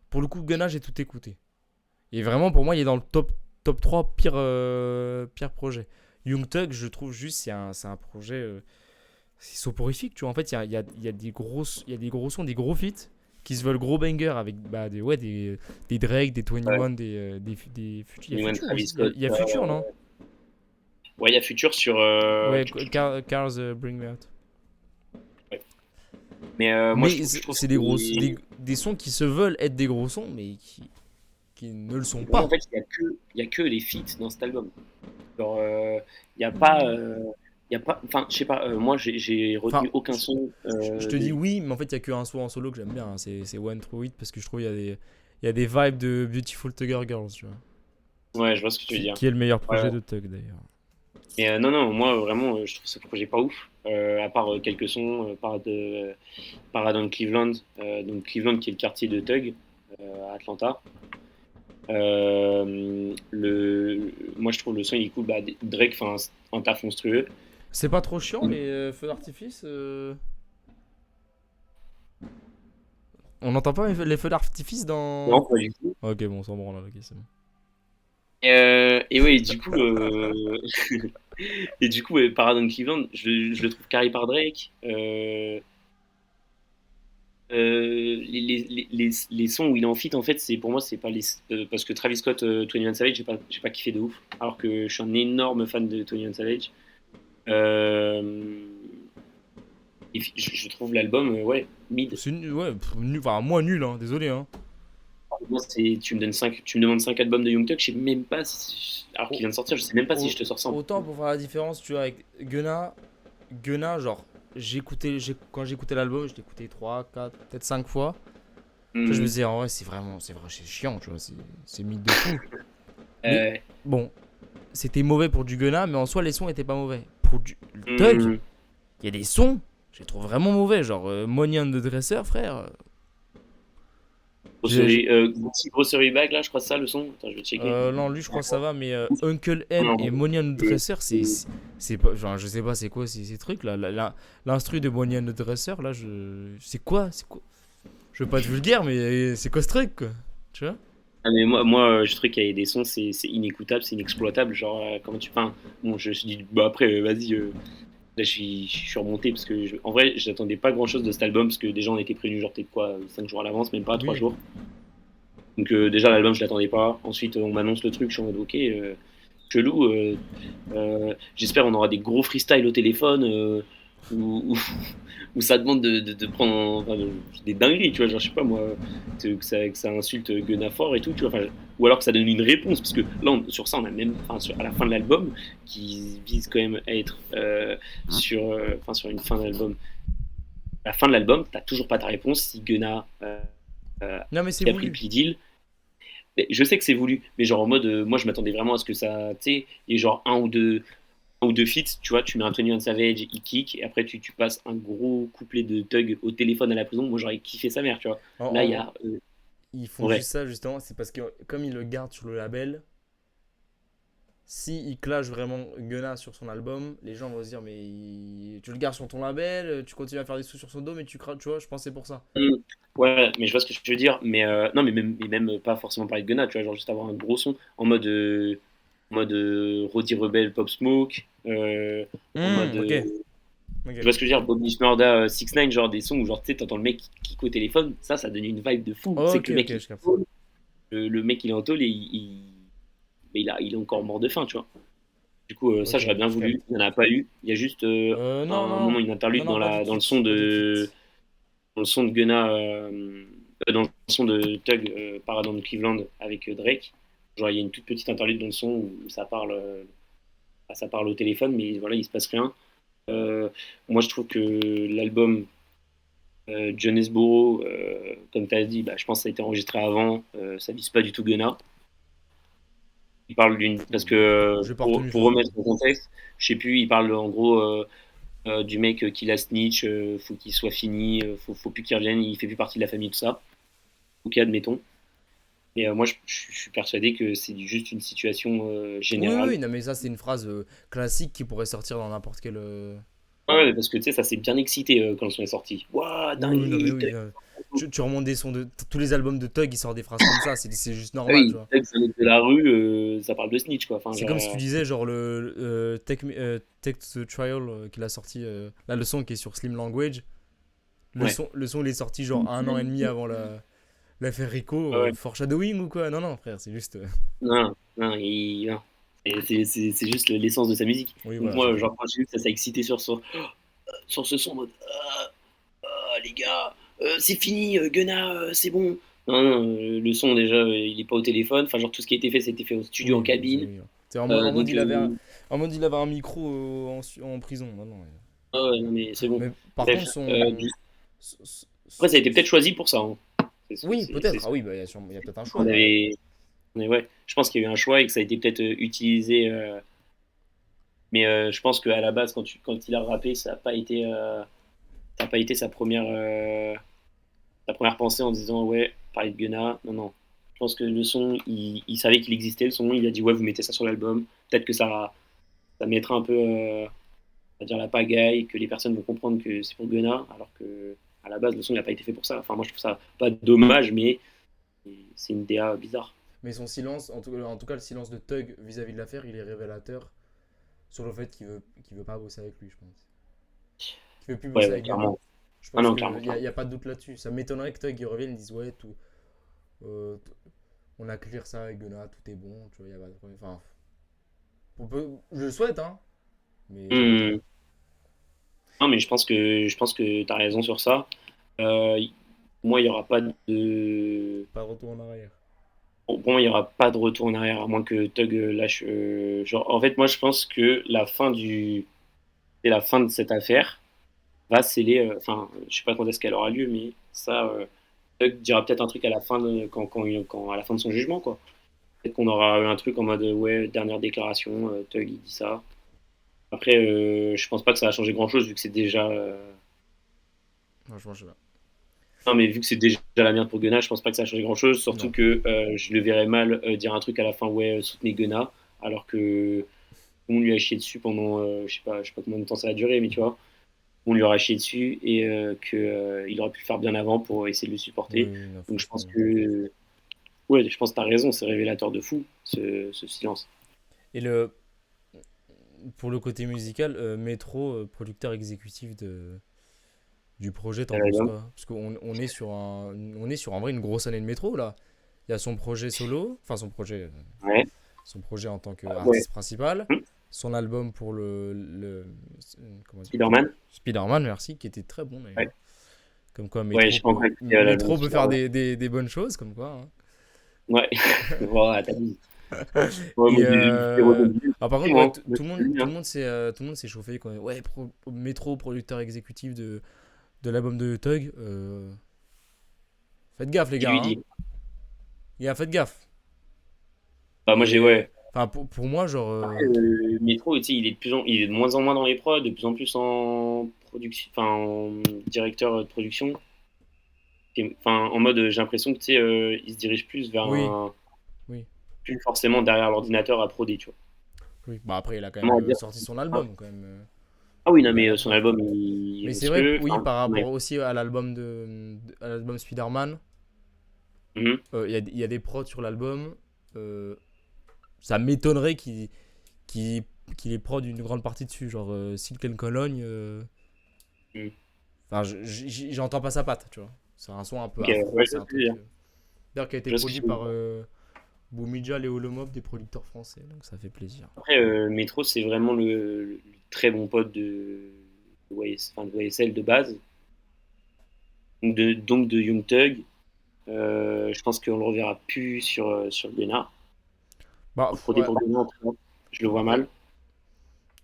Pour le coup, Gunna, j'ai tout écouté. Et vraiment, pour moi, il est dans le top 3 pire projet. Young Thug, je trouve juste, c'est un projet. C'est soporifique, tu vois. En fait, il y a des gros sons, des gros feats qui se veulent gros bangers avec bah, des Drake, des
ouais,
21, des Future. Il y a
Anyone,
Future
Travis
aussi.
Scott.
Il y a Future, non?
Ouais, il y a Future sur.
Ouais, Cars Bring Me Out.
Ouais. Mais moi,
Mais
je trouve
c'est des gros,
que
des sons qui se veulent être des gros sons, mais qui ne le sont
pour moi, en
pas.
fait, il y a que les feats dans cet album. Genre, il y a pas, il y a pas, enfin, je sais pas, moi, j'ai
Enfin,
retenu aucun son
je te dis oui, mais en fait, il y a qu'un son en solo que j'aime bien, hein, c'est One Through It, parce que je trouve il y a des vibes de Beautiful Tugger Girls, tu vois.
Ouais, je vois ce que tu veux dire.
Qui est le meilleur
Ouais.
projet de Tug d'ailleurs.
Et non, non, moi, vraiment, je trouve ce projet pas ouf. À part quelques sons, Paradise Cleveland, donc Cleveland qui est le quartier de Tug à Atlanta. Moi, je trouve le son il est cool. Bah, Drake fait un taf monstrueux.
C'est pas trop chiant les feux d'artifice On n'entend pas les feux d'artifice
Non,
dans.
pas du tout.
Ok, bon, on s'en branle, ok, c'est bon.
Et ouais, du coup, et du coup, ouais, Paradise Cleveland, je le trouve carré par Drake. Les sons où il est en feat, en fait, c'est pour moi, c'est pas les parce que Travis Scott, 21 Savage, j'ai pas kiffé de ouf. Alors que je suis un énorme fan de 21 Savage. Euh, et je trouve l'album, ouais, mid.
C'est ouais, enfin, moi nul, hein, désolé. Hein.
Moi, tu me demandes 5 albums de Young Thug, je sais même pas alors qu'il
Au-
vient de sortir, je sais même pas si
au-
je te sors ça.
Autant pour faire la différence, tu vois, avec Gunna, genre, quand j'écoutais l'album, je l'écoutais 3 4 peut-être 5 fois. Tu vois, je me
Hmm.
disais, en vrai, c'est chiant, tu vois, c'est mythe de fou. Mais
Euh,
bon, c'était mauvais pour du Gunna, mais en soi, les sons étaient pas mauvais. Pour du Thug,
hmm.
il y a des sons, je les trouve vraiment mauvais. Genre, Money on the Dresser, frère. J'ai-
Grocery Bag, là, je crois que c'est ça le son. Attends, je vais checker.
non, lui, je crois que ça va, mais Uncle M
Non,
et Money on the Dresser, c'est pas. Genre, je sais pas, c'est quoi ces trucs là. L'instru de Money on the Dresser, là, c'est quoi? C'est quoi? Je veux pas être vulgaire, mais c'est quoi ce truc, quoi? Tu vois?
ah, mais je trouve qu'il y a des sons, c'est inécoutable, c'est inexploitable. Genre, comment tu. Enfin, bon, je me suis dit, bah après, vas-y, là, je suis remonté parce que, en vrai, j'attendais pas grand chose de cet album parce que déjà, on était prévenu, genre, peut-être quoi, 5 jours à l'avance, même pas, 3
Oui.
jours. Donc, déjà, l'album, je l'attendais pas. Ensuite, on m'annonce le truc, je suis en mode, ok, chelou. J'espère on aura des gros freestyles au téléphone où, où ça demande de prendre des dingueries, tu vois, genre, je sais pas moi, que ça insulte Gunna fort et tout, tu vois, ou alors que ça donne une réponse, parce que là, sur ça, on a même, à la fin de l'album, qui vise quand même à être sur une fin d'album. À la fin de l'album, t'as toujours pas ta réponse si Gunna
Non, mais c'est
qui a pris
voulu.
P. Deal. Mais je sais que c'est voulu, mais genre en mode, moi je m'attendais vraiment à ce que ça, tu sais, et genre un ou deux feats, tu vois, tu mets Anthony Savage, il kick, et après tu passes un gros couplet de Thug au téléphone à la prison. Moi j'aurais kiffé sa mère, tu vois. Là, il y a.
Ils font
Ouais.
juste ça, justement, c'est parce que comme ils le gardent sur le label, si il clash vraiment Gunna sur son album, les gens vont se dire, mais tu le gardes sur ton label, tu continues à faire des sous sur son dos, mais tu vois, je pense que c'est pour ça.
Mm. Ouais, mais je vois ce que je veux dire. Mais non, mais même pas forcément parler de Gunna, tu vois, genre juste avoir un gros son en mode Roddy Rebel, Pop Smoke, en mode.
Ok. Ok,
Tu vois
ok.
ce que je veux dire, Bobby Shmurda, 6 9 genre des sons où genre tu sais, t'entends le mec qui au téléphone, ça donnait une vibe de fou. C'est
Ok,
que le
ok,
mec il
je capte.
le mec il est en tôle et mais il est encore mort de faim, tu vois. Du coup, ça
Ok,
j'aurais bien
je
voulu.
capte.
Il n'y en a pas eu. Il y a juste
Non,
un
non,
moment, une
non,
interlude
non, pas tout de
dans le
suite.
son
Pas tout de suite.
dans le son de Gunna, dans le son de Tug, Paradise de Cleveland avec Drake. Genre il y a une toute petite interlude dans le son où ça parle au téléphone, mais voilà, il se passe rien. Euh, Moi je trouve que l'album Jonesboro, comme tu as dit, bah, je pense que ça a été enregistré avant. Ça vise pas du tout Gunna. Il parle d'une. Parce que
J'ai pas retenu
pour
ça.
remettre en contexte, je sais plus, il parle en gros du mec qui la snitch, faut qu'il soit fini, faut plus qu'il revienne, il fait plus partie de la famille, tout ça. Ok, admettons. Et moi, je suis persuadé que c'est juste une situation
Oui,
générale.
oui, non, mais ça, c'est une phrase classique qui pourrait sortir dans n'importe quel.
Ouais, parce que tu sais, ça s'est bien excité quand le son est sorti. Waouh,
Oui, non, mais
dinguerie!
oui. Tu remontes des sons de. Tous les albums de Tug, ils sortent des phrases comme ça, c'est juste
Ah
normal, tu
oui,
vois.
ça mec de la rue, ça parle de snitch, quoi. Enfin,
C'est
genre,
comme si tu disais, genre, Take the Trial qu'il a sorti. Là, le son qui est sur Slim Language.
ouais.
Le son, il est sorti, genre, un an et demi avant l'affaire Rico.
Ouais, ouais.
Foreshadowing ou quoi? Non, non, frère, c'est juste.
Non, non, non. C'est juste l'essence de sa musique.
Oui,
Donc
voilà, c'est
moi,
tout.
genre, quand j'ai vu que ça s'est excité sur ce son, en mode, les gars, c'est fini, Gunna, c'est bon. Non, non, le son déjà, il est pas au téléphone. Enfin, genre tout ce qui a été fait, c'était fait au studio en
Oui, oui,
cabine.
oui. C'est en mode
Donc,
il avait un micro en prison. Non, non,
ah ouais, non, mais c'est bon.
mais par
Bref,
contre, son,
après, ça a été peut-être choisi pour ça, hein.
Oui,
C'est
peut-être.
ce
Ah oui, bah, il y a peut-être un choix
qu'on
derrière.
avait. Mais ouais, je pense qu'il y a eu un choix et que ça a été peut-être utilisé. Mais je pense qu'à la base, quand il a rappé, ça a pas été sa première pensée en disant ouais, parler de Gunna. Non, non. Je pense que le son, il savait qu'il existait, le son. Il a dit ouais, vous mettez ça sur l'album. Peut-être que ça mettra un peu, on va dire, la pagaille, que les personnes vont comprendre que c'est pour Gunna, alors que à la base, le son n'a pas été fait pour ça. Enfin, moi, je trouve ça pas dommage, mais c'est une DA bizarre.
Mais son silence, en tout cas, le silence de Tug vis-à-vis de l'affaire, il est révélateur sur le fait qu'il veut pas bosser avec lui, je pense. Qu'il veut plus
Ouais,
bosser
ouais,
avec Gunna.
clairement.
Je
Ah
pense
non,
qu'il
clairement,
n'y a,
clairement.
y a pas de doute là-dessus. Ça m'étonnerait que Tug il revienne et dise ouais, tout. euh, t- on a clear ça avec Gunna, tout est bon, tu vois, y a pas de problème. Enfin, je le souhaite, hein, mais ça
Hmm.
m'étonnerait.
Non, mais je pense que tu as raison sur ça. Euh, moi, il y aura pas de.
Pas de retour en arrière.
Pour moi, il y aura pas de retour en arrière, à moins que Tug lâche. Genre, en fait, moi, je pense que c'est la fin de cette affaire va sceller. Enfin, je sais pas quand est-ce qu'elle aura lieu, mais ça, Tug dira peut-être un truc à la fin à la fin de son jugement, quoi. Peut-être qu'on aura un truc en mode ouais, dernière déclaration, Tug il dit ça. Après, je pense pas que ça va changer grand-chose vu que c'est déjà.
Franchement, je sais pas.
Non, mais vu que c'est déjà la merde pour Gunna, je pense pas que ça va changer grand-chose. Surtout
Non.
que je le verrais mal dire un truc à la fin, ouais, soutenez Gunna, alors que on lui a chié dessus pendant, je sais pas combien de temps ça a duré, mais tu vois, on lui aura chié dessus et il aurait pu le faire bien avant pour essayer de le
Oui,
supporter.
oui, non,
Donc je pense
franchement, t'inquiète.
que, ouais, je pense que t'as raison, c'est révélateur de fou ce silence.
Et pour le côté musical, Metro, producteur exécutif du projet, t'en penses
L'album.
quoi? Parce on est sur en vrai une grosse année de Metro là. Il y a son projet solo, enfin
Ouais,
son projet en tant
ouais.
qu'artiste principal,
Hum,
son album pour comment dire,
Spider-Man.
Spider-Man, merci, qui était très bon
Ouais,
d'ailleurs. Comme quoi
ouais, je sais pas encore écouté l'album
Metro peut faire
Spider-Man.
des bonnes choses, comme quoi, hein.
Ouais, voilà, t'as dit. Ouais,
Et
moi, j'ai redoublé.
alors, par contre, ouais,
Moi, moi,
tout
hein.
le monde tout le monde s'est chauffé quand ouais, Metro, producteur exécutif de l'album de Tug. Faites gaffe les
Qui
gars,
lui
hein.
dit?
Les gars, faites gaffe.
Bah, moi, j'ai,
Et
ouais.
enfin pour moi genre
Après, Metro, tu sais, il est de moins en moins dans les prods, de plus en plus en production, enfin, en directeur de production. Enfin, en mode, j'ai l'impression que, tu sais, il se dirige plus vers
oui, oui,
plus forcément derrière l'ordinateur à proder, tu vois.
oui. Bah après il a quand même
Comment dire?
sorti son
Ah
album quand même.
ah oui, non,
Il a
mais
la
son
preuve.
album, il est
Mais c'est vrai que
monstrueux.
oui,
Enfin,
par rapport
ouais.
aussi à l'album à l'album Spider-Man,
Mhm.
il y a des prods sur l'album. Ça m'étonnerait qu'il qu'il ait prod une grande partie dessus, genre Silk and Cologne.
Mhm.
Enfin, j'entends pas sa patte, tu vois. C'est un son un peu
Ok, ouais,
afro,
je
c'est
vois
un
ce que tu veux
truc.
dire.
D'ailleurs, qui a été
Je vois ce que
produit
tu veux
par
dire.
Boumidja et Olomov, des producteurs français, donc ça fait plaisir.
Après, Metro, c'est vraiment le très bon pote enfin, de YSL de base, donc de Young Thug. Je pense qu'on le reverra plus sur Gunna.
Bah,
En prodé
ouais.
pour Gunna, en tout cas. Je le vois
Après,
mal.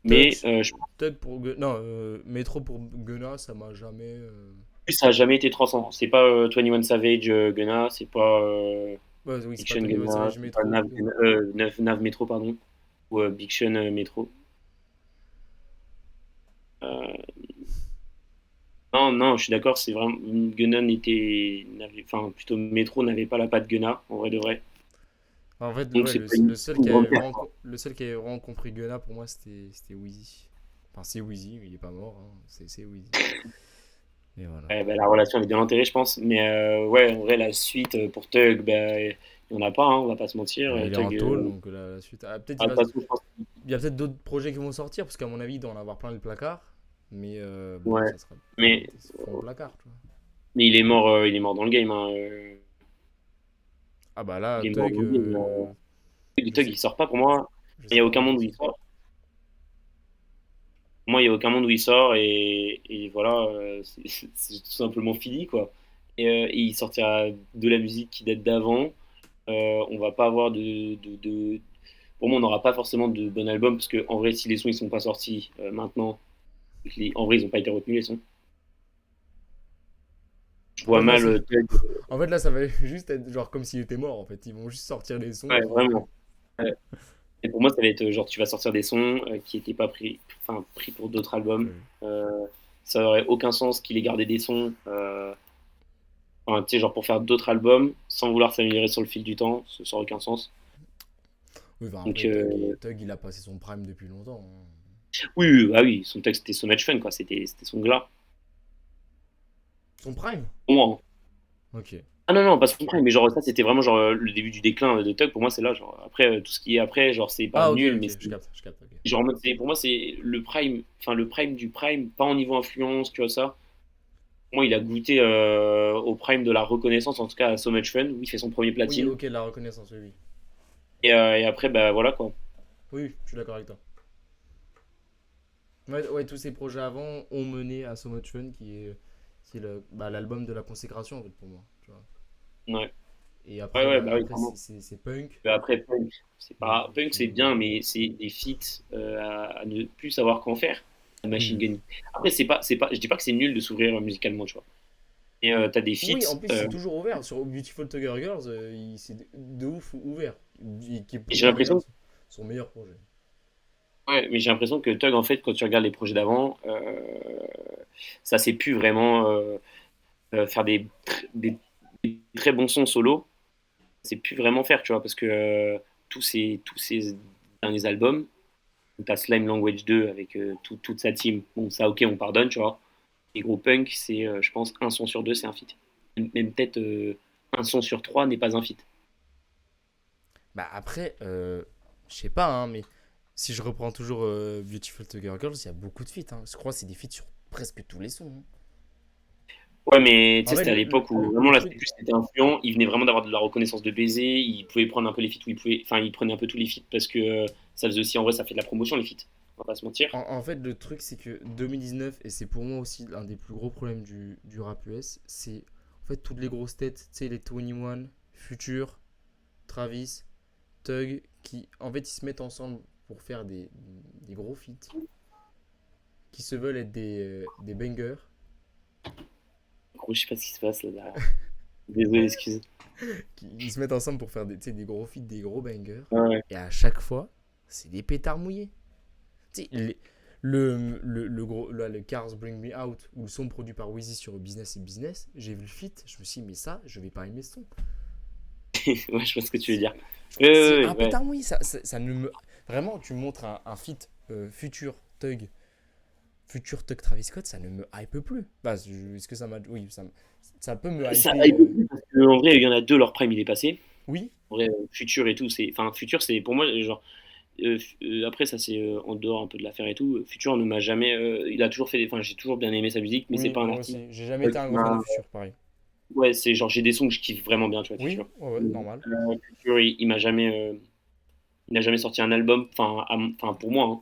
Tug,
Mais je pense
Non, Metro pour Gunna, ça m'a jamais.
que ça n'a jamais été transcendant. C'est pas 21 Savage Gunna, c'est pas
Ouais, oui, c'est
Big
pas
Sean
Tony One
Gunna,
Savage
c'est pas
Metro Gunna.
Nav Metro, pardon, ou Big Sean Metro. Euh, non, non, je suis d'accord, c'est vraiment. Gunna enfin, plutôt Metro n'avait pas la patte Gunna, en vrai de vrai.
En fait,
Donc
ouais,
c'est pas une grande perte.
le seul qui avait vraiment compris Gunna pour moi, c'était Wheezy. Enfin, c'est Wheezy, il est pas mort, hein. C'est Wheezy. Et voilà.
Bah, la relation elle est bien enterrée, je pense. Mais ouais, en vrai, la suite pour Tug, bah, il n'y en a pas, hein, on va pas se mentir.
Bah, il est en
Tug,
tôle, donc la suite. Ah, peut-être
de toute façon, je pense.
il y a peut-être d'autres projets qui vont sortir, parce qu'à mon avis, il doit en avoir plein le placard. Mais bon,
Ouais.
ça sera
Mais,
fond de placard, tu vois.
mais il est mort dans le game, hein.
Ah bah là,
Il est mort
Tug,
dans le game.
je
Tug,
sais,
il sort pas pour moi.
je
Il n'y
sais
a
pas
aucun
quand
monde où
est-ce
il
qu'il sort.
sort. Moi, il n'y a aucun monde où il sort et voilà, c'est tout simplement fini, quoi. Et il sortira de la musique qui date d'avant. On va pas avoir Pour moi, on n'aura pas forcément de bon album parce que en vrai, si les sons ils sont pas sortis maintenant, en vrai, ils ont pas été retenus les sons. Je
En
vois
fait, là,
mal Thug.
en fait, là, ça va juste être genre comme s'il était mort. En fait, ils vont juste sortir les sons.
Ouais,
Puis
vraiment. Ouais. Et pour moi, ça va être genre, tu vas sortir des sons qui n'étaient pas pris, enfin, pris pour d'autres albums.
Ouais.
Euh, Ça aurait aucun sens qu'il ait gardé des sons, enfin, tu sais, genre pour faire d'autres albums sans vouloir s'améliorer sur le fil du temps. Ça n'aurait aucun sens.
Oui, enfin,
Donc,
après, Thug, il a passé son prime depuis longtemps, hein.
oui, oui, ah oui, son texte c'était So Much Fun, quoi. C'était son glas.
Son prime?
Pour moi, hein.
Ok.
Ah non, non, pas son prime, mais genre, ça c'était vraiment genre le début du déclin de Tug. Pour moi, c'est là. Genre, après, tout ce qui est après, genre, c'est pas
Ah, ok,
nul, mais
ok,
c'est.
je capte, je capte, ok.
Genre, en mode, pour moi, c'est le prime, enfin, le prime du prime, pas en niveau influence, tu vois ça. Moi, il a goûté au prime de la reconnaissance, en tout cas à So Much Fun, où il fait son premier
Oui,
platine.
ok, la reconnaissance, oui, oui.
Et après, bah voilà quoi.
Oui, oui, je suis d'accord avec toi. Ouais, ouais, tous ces projets avant ont mené à So Much Fun, qui est l'album de la consécration, en fait, pour moi. Tu vois.
Ouais,
Et
ouais,
après,
ouais, bah oui,
après
clairement.
c'est Punk.
Après, Punk, c'est
Oui,
pas. Punk, c'est
qui...
bien, mais c'est des feats à ne plus savoir qu'en faire. La Machine
Oui,
Gun. Après, je dis pas que c'est nul de s'ouvrir musicalement, tu vois. Et t'as des
oui,
feats.
en plus, c'est toujours ouvert. Sur Beautiful Tiger Girls, c'est de ouf ouvert. Qui est
Et
pour
j'ai
moi d'ailleurs
l'impression.
son meilleur projet.
Ouais, mais j'ai l'impression que Tug, en fait, quand tu regardes les projets d'avant, ça s'est pu vraiment faire des très bons sons solo. C'est plus vraiment faire, tu vois, parce que tous ces derniers albums, t'as Slime Language 2 avec toute sa team. Bon, ça, ok, on pardonne, tu vois. Et gros punk, c'est, je pense, un son sur deux, c'est un feat. Même peut-être un son sur trois n'est pas un feat.
Bah après, je sais pas, hein, mais si je reprends toujours Beautiful Tiger Girls, il y a beaucoup de feats, hein. Je crois que c'est des feats sur presque tous les sons, hein.
Ouais, mais tu
En
sais,
fait,
c'était à l'époque où
le
vraiment là,
truc.
c'était influent. Il venait vraiment d'avoir de la reconnaissance de baiser. Il pouvait prendre un peu les feats où il pouvait. Enfin, il prenait un peu tous les feats parce que ça faisait aussi, en vrai, ça fait de la promotion, les feats. On va pas se mentir.
En fait, le truc, c'est que 2019, et c'est pour moi aussi l'un des plus gros problèmes du rap US, c'est en fait toutes les grosses têtes, tu sais, les 21, Future, Travis, Tug, qui en fait ils se mettent ensemble pour faire des gros feats, qui se veulent être des bangers,
Gros, je sais pas ce qui se passe là derrière. Désolé, excuse.
ils se mettent ensemble pour faire tu sais, des gros feats, des gros bangers,
Ouais, ouais.
et à chaque fois, c'est des pétards mouillés. Tu sais, le Cars Bring Me Out, ou le son produit par Wheezy sur Business et Business, j'ai vu le feat, je me suis dit, mais ça, je vais pas aimer ce son.
Ouais, je vois ce que tu veux dire.
C'est
Ouais,
c'est
ouais,
un
ouais, ouais.
pétard mouillé, ça ne me. Vraiment, tu me montres un feat Future Tug Travis Scott, ça ne me hype plus. Bah, est-ce que ça m'a. Oui, ça peut me
Ça
hyper.
hype beaucoup parce qu'en vrai, il y en a deux, leur prime, il est passé.
Oui,
En vrai, Future et tout, c'est. Enfin, Future, c'est pour moi, genre. Après, ça, c'est en dehors un peu de l'affaire et tout. Future ne m'a jamais. Il a toujours fait. Enfin, j'ai toujours bien aimé sa musique, mais c'est
oui,
pas un
moi
artiste
aussi. J'ai jamais été un
qui
grand fan de
m'a.
Future, pareil.
Ouais, c'est genre, j'ai des sons que je kiffe vraiment bien, tu vois,
Oui,
Future.
ouais, ouais, normal.
Future, il m'a jamais. Il n'a jamais sorti un album. Enfin, enfin pour moi, hein,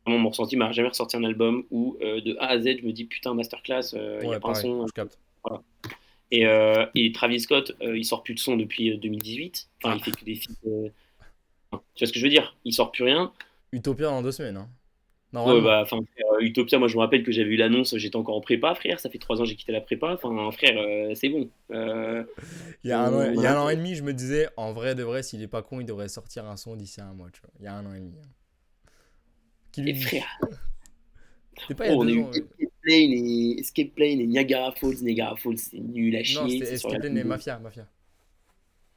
vraiment, mon ressenti m'a jamais ressorti un album où de A à Z, je me dis putain, masterclass, il n'y a
Ouais,
pas un
pareil,
son.
je capte.
Voilà.
Je capte.
Et Travis Scott, il sort plus de son depuis 2018. Enfin, il fait
Ah,
que des feats. Tu vois ce que je veux dire? Il sort plus rien.
Utopia en 2 semaines, hein.
Ouais,
Normalement.
bah, enfin, frère, Utopia, moi je me rappelle que j'avais eu l'annonce, j'étais encore en prépa, frère. Ça fait 3 ans que j'ai quitté la prépa. Enfin, frère, c'est bon.
Il y a un an et
Vraiment.
demi, je me disais, en vrai de vrai, s'il est pas con, il devrait sortir un son d'ici un mois, tu vois. Il y a un an et demi, hein. Qui lui
Et
dit?
frère,
C'était pas il y a
oh, on a
2 ans.
eu Escape Plane et Niagara Falls. Niagara Falls, c'est nul à
Non,
chier.
c'était
C'est sur
Escape Lane et
l'album.
Mafia, Mafia.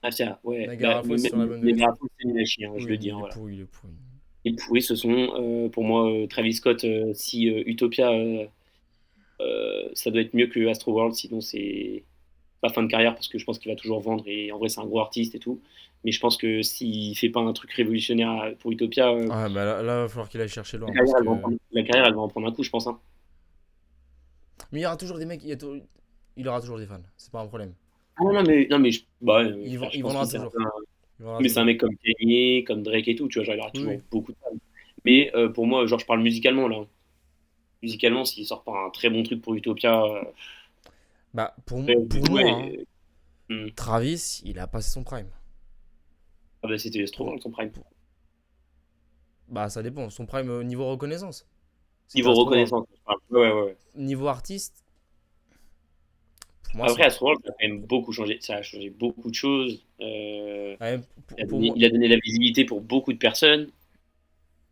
Ah, tiens, ouais. Bah,
Niagara Falls sur l'album de
Niagara
Netflix.
Falls, c'est nul à chier, hein, je
Oui,
le
mais
dis, hein,
il est
voilà.
pourri, il est pourri.
Et pourri ce sont, pour moi, Travis Scott, si Utopia, ça doit être mieux que Astro World, sinon c'est pas fin de carrière parce que je pense qu'il va toujours vendre et en vrai c'est un gros artiste et tout. Mais je pense que s'il fait pas un truc révolutionnaire pour Utopia,
Ah, bah là, va falloir qu'il aille chercher
la
loin parce
carrière, elle va en
que.
prendre, la carrière, elle va en prendre un coup, je pense, hein.
Mais il y aura toujours des mecs, il aura toujours des fans, c'est pas un problème.
Ah non, non, mais bah, ouais,
Il,
frère, je
il
pense
vendra
que c'est
toujours. Il vendra
mais c'est un
toujours.
mec comme Kanye, comme Drake et tout, tu vois, genre il aura
Oui,
toujours
oui.
beaucoup de fans. Mais pour moi, genre je parle musicalement là, hein. musicalement, s'il sort pas un très bon truc pour Utopia,
Bah,
du
pour
coup,
moi, hein,
ouais,
Travis, il a passé son prime.
ah bah, c'était trop
Pour,
dans son prime.
pour- Bah, ça dépend. Son prime niveau reconnaissance. C'était
Niveau
Astroworld.
reconnaissance, je parle. Ouais, ouais, ouais.
Niveau artiste, pour moi,
Après, Astroworld, ça a quand même beaucoup changé. Ça a changé beaucoup de choses.
ouais, pour moi,
Il a donné la visibilité pour beaucoup de personnes.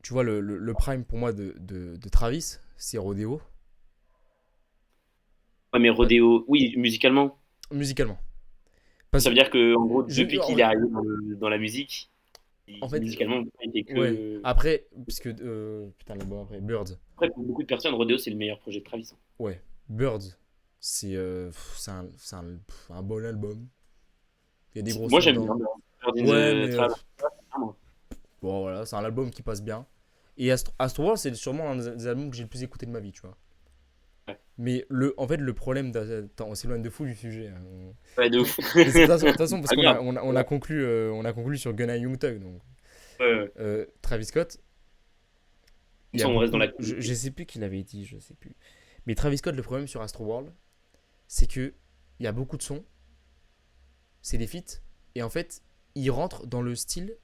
tu vois, le prime pour moi de Travis, c'est Rodeo.
Ouais, mais
Bah,
Rodeo, oui, musicalement.
musicalement. Parce
Ça veut
que,
dire que, en gros, depuis
en
qu'il est
vrai,
arrivé dans la musique,
en fait,
musicalement, il était
ouais.
que.
Après, puisque, putain, le bon après, Birds.
Après, pour beaucoup de personnes, Rodeo, c'est le meilleur projet de Travis, hein.
Ouais, Birds, un bon album. Il y a des gros
Moi,
sons
j'aime bien
dedans.
Bird in
Ouais,
the
mais
Trap. Ah, moi.
bon, voilà, c'est un album qui passe bien. Et Astroworld, c'est sûrement un des albums que j'ai le plus écouté de ma vie, tu vois.
Ouais.
Mais en fait, le problème. Attends, on s'éloigne de fou du sujet, hein.
Ouais, de ouf.
Mais c'est de toute façon, parce
Ah, grave.
on a conclu sur Gunna Young Thug. Donc,
Ouais, ouais.
Travis Scott, il
Comme
y a
ça, on reste dans
beaucoup.
la
Je
communauté.
sais plus qui l'avait dit, je sais plus. Mais Travis Scott, le problème sur Astroworld, c'est que il y a beaucoup de sons, c'est des feats, et en fait, il rentre dans le style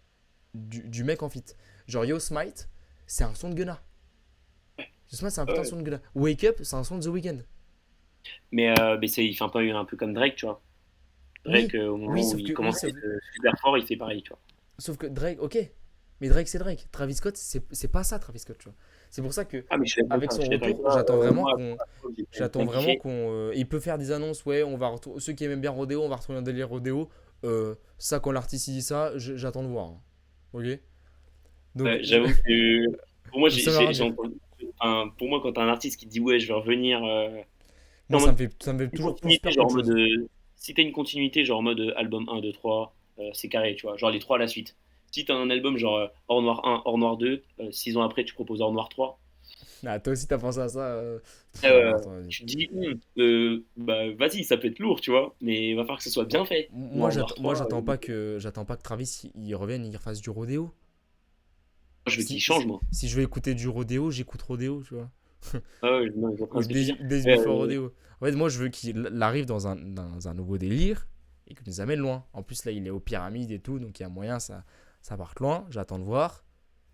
du mec en feat. Genre Yo Smite, c'est un son de Gunna. Yo Smite, c'est un putain de
Ouais.
son de Gunna. Wake Up, c'est un son de The Weeknd.
Mais il fait un peu comme Drake, tu vois. Drake,
Oui,
au
oui,
moment où
sauf
il
que, oui,
commence à être super fort, il fait pareil, tu vois.
sauf que Drake, ok. Mais Drake, c'est Drake. Travis Scott, c'est pas ça, Travis Scott, tu vois. C'est pour ça que,
Ah, mais je suis d'accord avec
avec
toi, je
son
suis d'accord avec
retour,
toi. Moi, j'ai
j'attends
bien
vraiment
kiffé.
qu'on. Il peut faire des annonces, ouais, ceux qui aiment bien Rodeo, on va retrouver un délire Rodeo. Ça, quand l'artiste il dit ça, j'attends de voir, hein. Ok. Donc,
Ouais, j'avoue que pour moi,
ça veut rien
j'ai
dire.
entendu. Enfin, pour moi, quand t'as un artiste qui dit ouais, je vais revenir, t'es
Moi,
en mode
ça me fait
une
toujours plus
continuité,
peur
genre
qu'autre
en mode.
chose.
Si t'as une continuité, genre en mode album 1, 2, 3, c'est carré, tu vois. Genre les trois à la suite. Si t'as un album genre Hors Noir 1, Hors Noir 2, 6 ans après, tu proposes Hors Noir 3.
Ah, toi aussi, t'as pensé à ça. Non,
Euh,
attends, vas-y.
Tu te dis, bah vas-y, ça peut être lourd, tu vois, mais il va falloir que ce soit bien fait. Ou Hors Noir
Moi,
3,
j'attends pas que Travis il revienne et il refasse du rodéo.
je veux qu'il change, moi.
Si je veux écouter du rodéo, j'écoute rodéo, tu vois.
Ah ouais, non, je comprends
Ou
ce que tu veux dire.
Days Before
Euh,
Rodeo. En fait, moi, je veux qu'il arrive dans un nouveau délire et qu'il nous amène loin. En plus, là, il est aux pyramides et tout, donc il y a moyen, ça parte loin. J'attends de voir.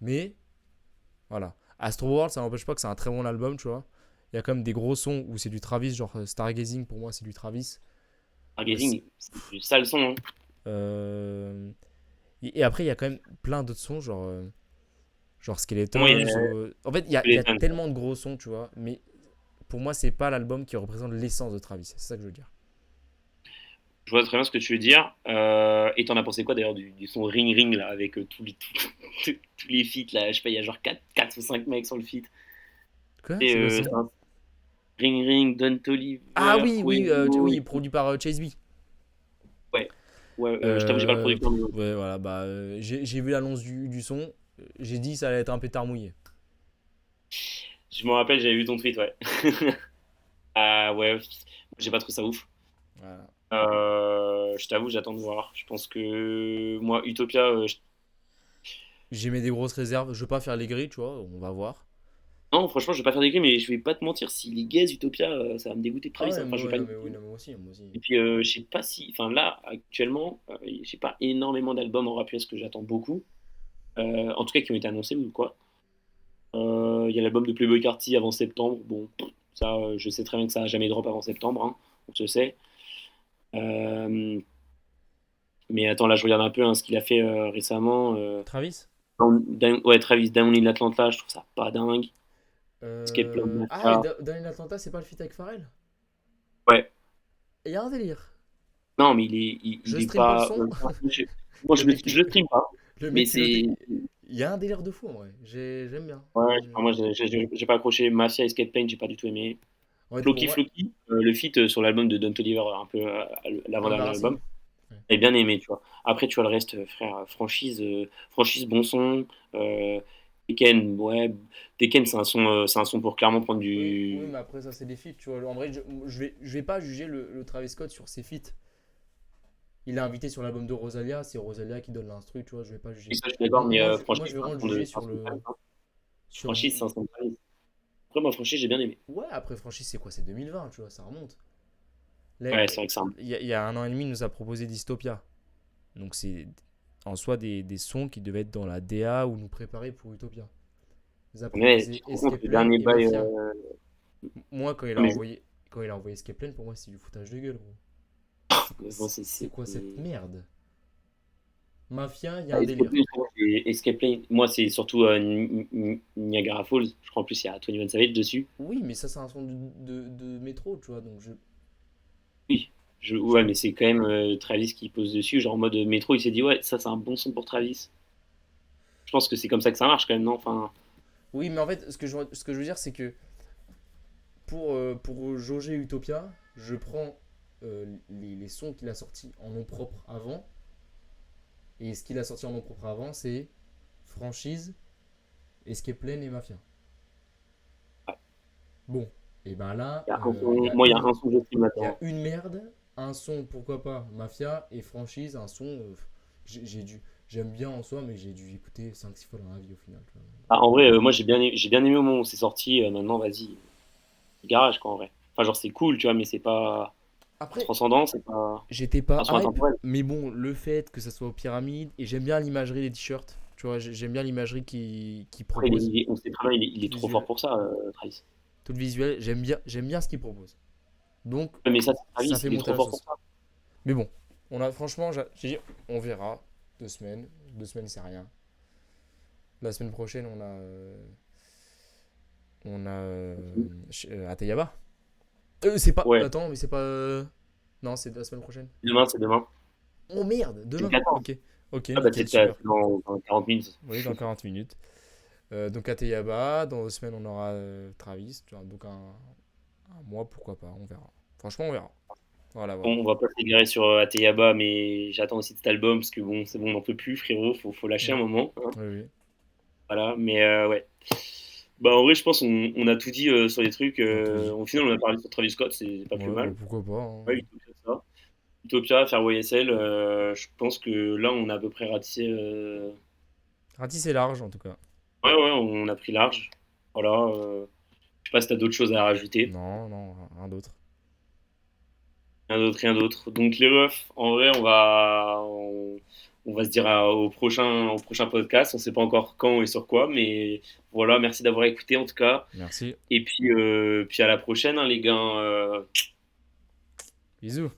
Mais, voilà. Astro World, ça n'empêche pas que c'est un très bon album, tu vois. Il y a quand même des gros sons où c'est du Travis, genre Stargazing, pour moi, c'est du Travis. Euh, c'est-
Stargazing, c'est du sale son, hein.
euh, et après, il y a quand même plein d'autres sons, genre
Pour moi, il y
Skeletons.
a
En fait, il y a
Skeleton.
tellement de gros sons, tu vois. Mais pour moi, c'est pas l'album qui représente l'essence de Travis. C'est ça que je veux dire.
Je vois très bien ce que tu veux dire. Et t'en as pensé quoi d'ailleurs du son Ring Ring là, avec tous les feats là? Je sais pas, il y a genre 4 ou 5 mecs sur le feat.
Quoi?
Et
C'est quoi ça?
c'est un Ring Ring, Don
Ah
Toliver,
oui, oui,
Quavo.
oui, produit par Chase B.
Ouais, ouais, je t'avoue, j'ai pas le producteur.
Ouais, voilà, bah, j'ai vu l'annonce du son. J'ai dit ça allait être un pétard mouillé.
Je me rappelle, j'avais vu ton tweet, ouais. Ah ouais, j'ai pas trouvé ça ouf.
Voilà.
Je t'avoue, j'attends de voir. Je pense que moi, Utopia,
J'ai mis des grosses réserves. Je veux pas faire les grilles, tu vois, on va voir.
non, franchement, je vais pas faire des grilles, mais je vais pas te mentir, si les gays Utopia, ça va me dégoûter de
Ah
Travis, hein.
ouais,
Enfin, je vais pas.
non, mais oui, non, mais moi aussi.
Et puis, je sais pas si. Enfin, là, actuellement, j'ai pas énormément d'albums en rap US que j'attends beaucoup. En tout cas, qui ont été annoncés ou quoi. Il y a l'album de Playboi Carti avant septembre. Bon, ça, je sais très bien que ça a jamais drop avant septembre, hein, on se sait. Euh, mais attends, là, je regarde un peu hein, ce qu'il a fait récemment.
Travis?
Ouais, Travis Down in Atlanta, je trouve ça pas dingue. Skate Plan
Ah, et
Mafia.
Daniel Atlanta, c'est pas le feat avec Pharrell?
Ouais.
Il y a un délire.
Non, mais
Je
il est
stream pas le
pas.
son.
Moi,
Le mec,
je le stream pas.
le
Mais
mec, il le
c'est.
Il y a un délire de fou en vrai. J'aime bien.
Ouais, enfin, moi, j'ai pas accroché. Mafia et Skate Paint, j'ai pas du tout aimé.
En fait, pour
Floki
moi,
Floki, le feat sur l'album de Don Toliver, un peu l'avant-dernier
Embarrassing.
album,
Ouais.
j'ai bien aimé, tu vois. Après, tu vois le reste, frère, franchise bon son. Tekken, ouais, Tekken, c'est un son pour clairement prendre
Oui, oui,
du.
mais après, ça, c'est des feats, tu vois. En vrai, je vais pas juger le Travis Scott sur ses feats. Il est invité sur l'album de Rosalia, c'est Rosalia qui donne l'instru, tu vois, je vais pas
Et
juger.
ça, je suis d'accord, mais
Moi, je
franchise,
vais
c'est un
vraiment le
son
juger
c'est un son de Travis, hein.
sur.
Franchise, c'est un son de Travis. Après, moi, franchement, j'ai bien aimé.
Ouais, après franchise, c'est quoi? C'est 2020, tu vois, ça remonte. Là,
Ouais, c'est vrai que
il y a 1 an et demi, il nous a proposé Dystopia. Donc c'est en soi des sons qui devaient être dans la DA ou nous préparer pour Utopia. Il nous a
mais tu
proposé
te rends compte,
Escape
le
Plan
dernier
et
bail.
Mafia. Moi, quand il a
Mais
envoyé, quand il a envoyé Escape Plan, pour moi, c'est du foutage de gueule, gros.
bon,
C'est quoi cette merde? Mafia, il y a
bah,
un délire.
Escape Lane, moi, c'est surtout Niagara Falls. Je crois en plus, il y a 21 Savage dessus.
Oui, mais ça, c'est un son de métro, tu vois. Donc
Oui,
je
ouais,
peux.
mais c'est quand même Travis qui pose dessus. Genre en mode métro, il s'est dit, ouais, ça, c'est un bon son pour Travis. Je pense que c'est comme ça que ça marche quand même, non? Enfin,
Oui, mais en fait, ce que je veux dire, c'est que pour jauger Utopia, je prends les sons qu'il a sortis en nom propre avant. Et ce qu'il a sorti en nom propre avant, c'est Franchise, Escape Plan et Mafia. Bon, et ben là,
il y a un son- moi, il y a un son que j'estime
il y a
là-dedans.
une merde, un son, pourquoi pas, Mafia, et Franchise, un son, j'aime bien en soi, mais j'ai dû écouter 5 6 fois dans la vie au final. Tu vois.
Ah, en vrai, moi, j'ai bien aimé au moment où c'est sorti. Maintenant, vas-y, c'est garage, quoi, en vrai. Enfin, genre, c'est cool, tu vois, mais c'est pas
Après,
transcendant, c'est pas
j'étais pas
un son
hype,
intemporel.
mais bon, le fait que ça soit aux pyramides, et j'aime bien l'imagerie des t-shirts, tu vois, j'aime bien l'imagerie qu'il
Après,
propose,
on sait très bien, il
tout
est
le
trop fort
visuel.
pour ça, Travis.
Tout le visuel, j'aime bien ce qu'il propose. Donc,
Ouais, mais ça, c'est
ça
Travis,
fait
il est
monter
trop
la
fort pour
sauce.
ça.
Mais bon, franchement, j'ai dit, on verra. 2 semaines. 2 semaines, c'est rien. La semaine prochaine, on a Ateyaba. C'est pas.
Ouais,
Attends, mais c'est pas. Non, c'est la semaine prochaine.
demain, c'est demain.
Oh merde,
C'est le
demain.
14.
Ok. Ok,
Ah, bah,
nickel, super.
c'est dans 40 minutes.
Oui, dans 40 minutes. Donc Ateyaba, dans 2 semaines, on aura Travis. Tu vois, donc un mois, pourquoi pas, on verra. Franchement, on verra. Voilà, voilà.
Bon, on va pas s'égarer sur Ateyaba, mais j'attends aussi cet album parce que bon, c'est bon, on n'en peut plus, frérot, faut lâcher un
Mm.
moment, hein.
Oui, oui.
Voilà, mais ouais. Bah, en vrai, je pense on a tout dit sur les trucs.
On a tout dit.
Au final, on a parlé sur Travis Scott, c'est pas plus
Ouais, bah
mal.
pourquoi pas, hein.
Ouais, Utopia, ça. Utopia, faire YSL, je pense que là, on a à peu près ratissé.
Ratis est large, en tout cas.
Ouais, ouais, on a pris large. Voilà. Je sais pas si t'as d'autres choses à rajouter.
Non, non, rien d'autre.
Rien d'autre, rien d'autre. Donc les refs, en vrai, on va se dire au prochain podcast. On sait pas encore quand et sur quoi, mais voilà, merci d'avoir écouté en tout cas.
Merci.
Et puis à la prochaine, hein, les gars.
Bisous.